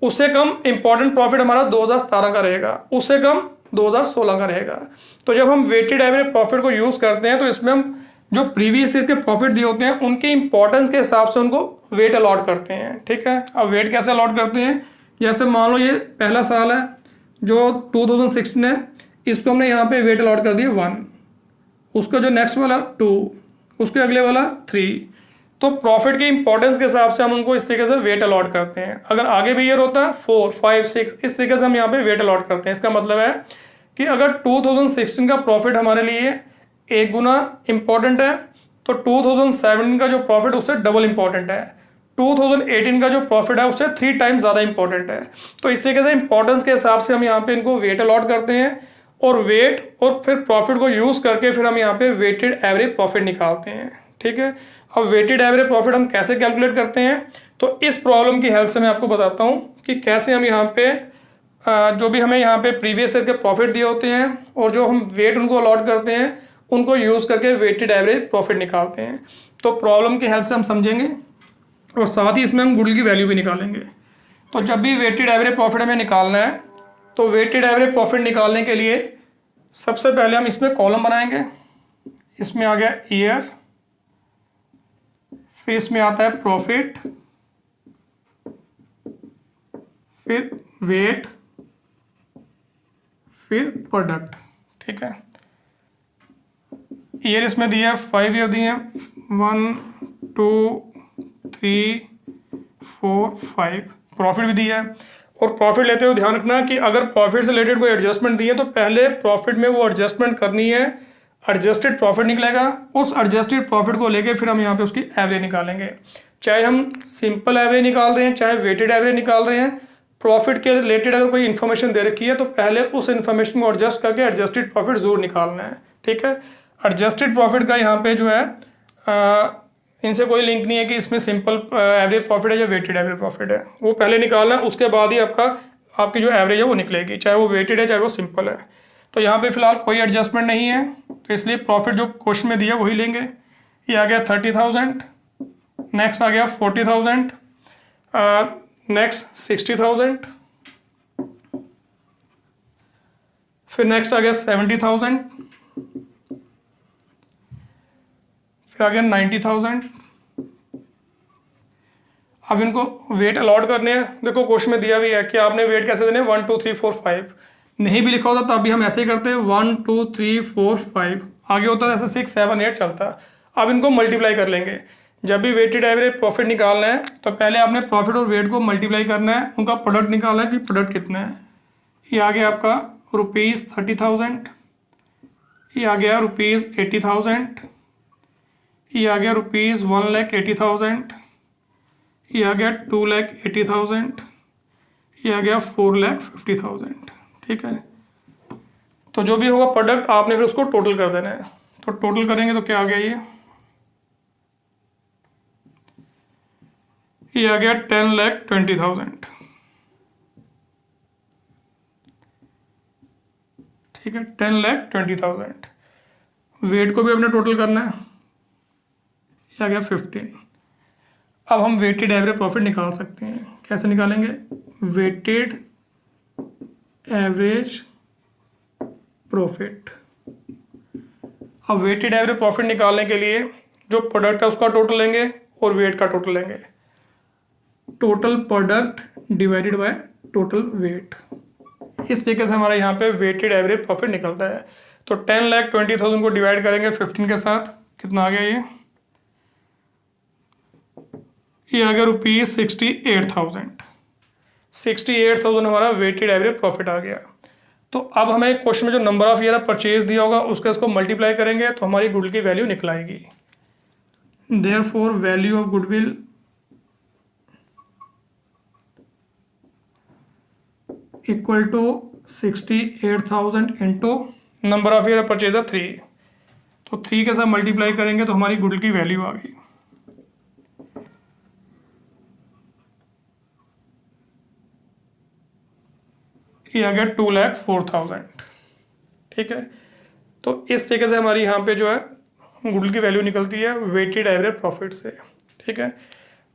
उससे कम इंपॉर्टेंट प्रॉफिट हमारा 2017 का रहेगा, उससे कम 2016 का रहेगा। तो जब हम वेटेड एवरेज प्रॉफिट को यूज़ करते हैं तो इसमें हम जो प्रीवियस ईयर के प्रॉफिट दिए होते हैं उनके इंपॉर्टेंस के हिसाब से उनको वेट अलॉट करते हैं, ठीक है। अब वेट कैसे अलॉट करते हैं? जैसे मान लो ये पहला साल है जो 2016 है, इसको हमने यहाँ पे वेट अलॉट कर दिया 1, उसका जो नेक्स्ट वाला 2, उसके अगले वाला 3। तो प्रॉफिट के इंपॉर्टेंस के हिसाब से हम उनको इस तरीके से वेट अलॉट करते हैं। अगर आगे भी ईयर होता है 4, 5, 6, इस तरीके से हम यहाँ पे वेट अलॉट करते हैं। इसका मतलब है कि अगर 2016 का प्रॉफिट हमारे लिए 1 गुना इंपॉर्टेंट है तो 2017 का जो प्रॉफिट उससे डबल इंपॉर्टेंट है, 2018 का जो प्रॉफिट है उससे 3 टाइम्स ज़्यादा इंपॉर्टेंट है। तो इस तरीके से इंपॉर्टेंस के हिसाब से हम यहाँ पे इनको वेट अलॉट करते हैं और वेट और फिर प्रॉफिट को यूज़ करके फिर हम यहाँ पे वेटेड एवरेज प्रॉफिट निकालते हैं, ठीक है। अब वेटेड एवरेज प्रॉफिट हम कैसे कैलकुलेट करते हैं? तो इस प्रॉब्लम की हेल्प से मैं आपको बताता हूँ कि कैसे हम यहाँ पे जो भी हमें यहाँ पे प्रीवियस ईयर के प्रॉफिट दिए होते हैं और जो हम वेट उनको अलॉट करते हैं उनको यूज़ करके वेटेड एवरेज प्रॉफिट निकालते हैं। तो प्रॉब्लम की हेल्प से हम समझेंगे और साथ ही इसमें हम गुडविल की वैल्यू भी निकालेंगे। तो जब भी वेटेड एवरेज प्रॉफिट हमें निकालना है तो वेटेड एवरेज प्रॉफिट निकालने के लिए सबसे पहले हम इसमें कॉलम बनाएंगे। इसमें आ गया ईयर, फिर इसमें आता है प्रॉफिट, फिर वेट, फिर प्रोडक्ट, ठीक है। ईयर इसमें दिया 5 ईयर दिए, 1, 2, 3, 4, 5। प्रॉफिट भी दिया है और प्रॉफिट लेते हुए ध्यान रखना कि अगर प्रॉफिट से रिलेटेड कोई एडजस्टमेंट दी है तो पहले प्रॉफिट में वो एडजस्टमेंट करनी है, एडजस्टेड प्रॉफिट निकलेगा। उस एडजस्टेड प्रॉफिट को लेके फिर हम यहाँ पे उसकी एवरेज निकालेंगे। चाहे हम सिंपल एवरेज निकाल रहे हैं चाहे वेटेड एवरेज निकाल रहे हैं, प्रॉफिट के रिलेटेड अगर कोई इन्फॉर्मेशन दे रखी है तो पहले उस इन्फॉर्मेशन को एडजस्ट करके एडजस्टेड प्रॉफिट जरूर निकालना है, ठीक है। एडजस्टेड प्रॉफिट का यहाँ पे जो है इनसे कोई लिंक नहीं है कि इसमें सिंपल एवरेज प्रॉफिट है या वेटेड एवरेज प्रॉफिट है, वो पहले निकालना है, उसके बाद ही आपकी जो एवरेज है वो निकलेगी, चाहे वो वेटेड है चाहे वो सिंपल है। तो यहाँ पे फिलहाल कोई एडजस्टमेंट नहीं है तो इसलिए प्रॉफिट जो क्वेश्चन में दिया वही लेंगे। ये आ गया 30,000, नेक्स्ट आ गया 40,000, नेक्स्ट 60,000, फिर नेक्स्ट आ गया 70,000, फिर आ गया 90,000। अब इनको वेट अलॉट करने हैं। देखो क्वेश्चन में दिया भी है कि आपने वेट कैसे देने, 1, 2, 3, 4, 5। नहीं भी लिखा होता तो अभी हम ऐसे ही करते हैं 1, 2, 3, 4, 5, आगे होता है ऐसे 6, 7, 8 चलता। अब इनको मल्टीप्लाई कर लेंगे। जब भी वेटेड एवरेज प्रॉफिट निकालना है तो पहले आपने प्रॉफिट और वेट को मल्टीप्लाई करना है, उनका प्रोडक्ट निकालना है कि प्रोडक्ट कितना है। ये आ गया आपका ₹30,000, ये आ गया ₹80,000, ये आ गया ₹1,80,000, ये आ गया 2,80,000, ये आ गया 4,50,000, ठीक है। तो जो भी होगा प्रोडक्ट आपने फिर उसको टोटल कर देना है। तो टोटल करेंगे तो क्या आ गया, ये आ गया 10,20,000, ठीक है, 10,20,000। वेट को भी अपने टोटल करना है, ये आ गया 15। अब हम वेटेड एवरेज प्रॉफिट निकाल सकते हैं। कैसे निकालेंगे? वेटेड एवरेज प्रॉफिट अब वेटेड एवरेज प्रॉफिट निकालने के लिए जो प्रोडक्ट है उसका टोटल लेंगे और वेट का टोटल लेंगे। Total product divided by total weight, इस तरीके से हमारा यहाँ पे वेटेड एवरेज प्रॉफिट निकलता है। तो 10,20,000 को डिवाइड करेंगे 15 के साथ, कितना आ गया ये आ गया ₹68,000। 68,000 हमारा वेटेड एवरेज प्रॉफिट आ गया। तो अब हमें क्वेश्चन में जो नंबर ऑफ ईयर परचेज दिया होगा उसके इसको मल्टीप्लाई करेंगे तो हमारी गुडविल की वैल्यू निकल आएगी। Therefore value of goodwill equal to 68,000 into number of year purchase है 3, तो 3 के साथ मल्टीप्लाई करेंगे तो हमारी गुडविल की वैल्यू आ गई। ये आ गया 2,04,000। ठीक है, तो इस तरीके से हमारी यहाँ पे जो है गुडविल की वैल्यू निकलती है वेटेड एवरेज प्रॉफिट से। ठीक है,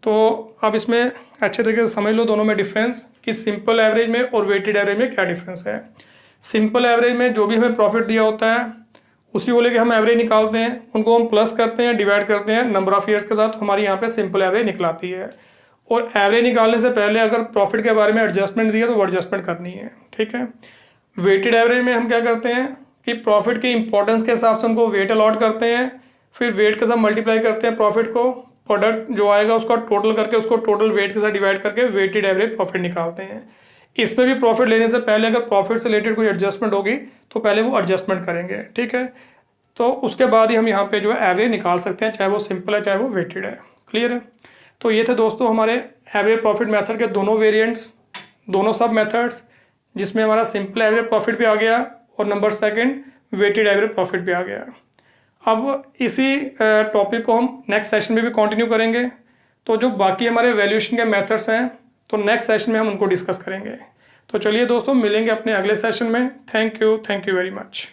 तो अब इसमें अच्छे तरीके से समझ लो दोनों में डिफरेंस कि सिंपल एवरेज में और वेटेड एवरेज में क्या डिफरेंस है। सिंपल एवरेज में जो भी हमें प्रॉफिट दिया होता है उसी को लेके हम एवरेज निकालते हैं, उनको हम प्लस करते हैं, डिवाइड करते हैं नंबर ऑफ ईयर्स के साथ, तो हमारी यहाँ पे सिंपल एवरेज निकलाती है। और एवरेज निकालने से पहले अगर प्रॉफिट के बारे में एडजस्टमेंट दिया तो वो एडजस्टमेंट करनी है। ठीक है, वेटेड एवरेज में हम क्या करते हैं कि प्रॉफिट की इंपॉर्टेंस के हिसाब से उनको वेट अलॉट करते हैं, फिर वेट के साथ मल्टीप्लाई करते हैं प्रॉफिट को, प्रोडक्ट जो आएगा उसका टोटल करके उसको टोटल वेट के साथ डिवाइड करके वेटेड एवरेज प्रॉफिट निकालते हैं। इसमें भी प्रॉफिट लेने से पहले अगर प्रॉफिट से रिलेटेड कोई एडजस्टमेंट होगी तो पहले वो एडजस्टमेंट करेंगे। ठीक है, तो उसके बाद ही हम यहाँ पे जो है एवरेज निकाल सकते हैं, चाहे वो सिंपल है चाहे वो वेटेड है। क्लियर है, तो ये थे दोस्तों हमारे एवरेज प्रॉफिट मेथड के दोनों वेरिएंट्स, दोनों सब मेथड्स, जिसमें हमारा सिंपल एवरेज प्रॉफिट भी आ गया और number second weighted average profit भी आ गया। अब इसी टॉपिक को हम नेक्स्ट सेशन में भी कंटिन्यू करेंगे, तो जो बाकी हमारे वैल्यूएशन के मेथड्स हैं तो नेक्स्ट सेशन में हम उनको डिस्कस करेंगे। तो चलिए दोस्तों, मिलेंगे अपने अगले सेशन में। Thank you very much.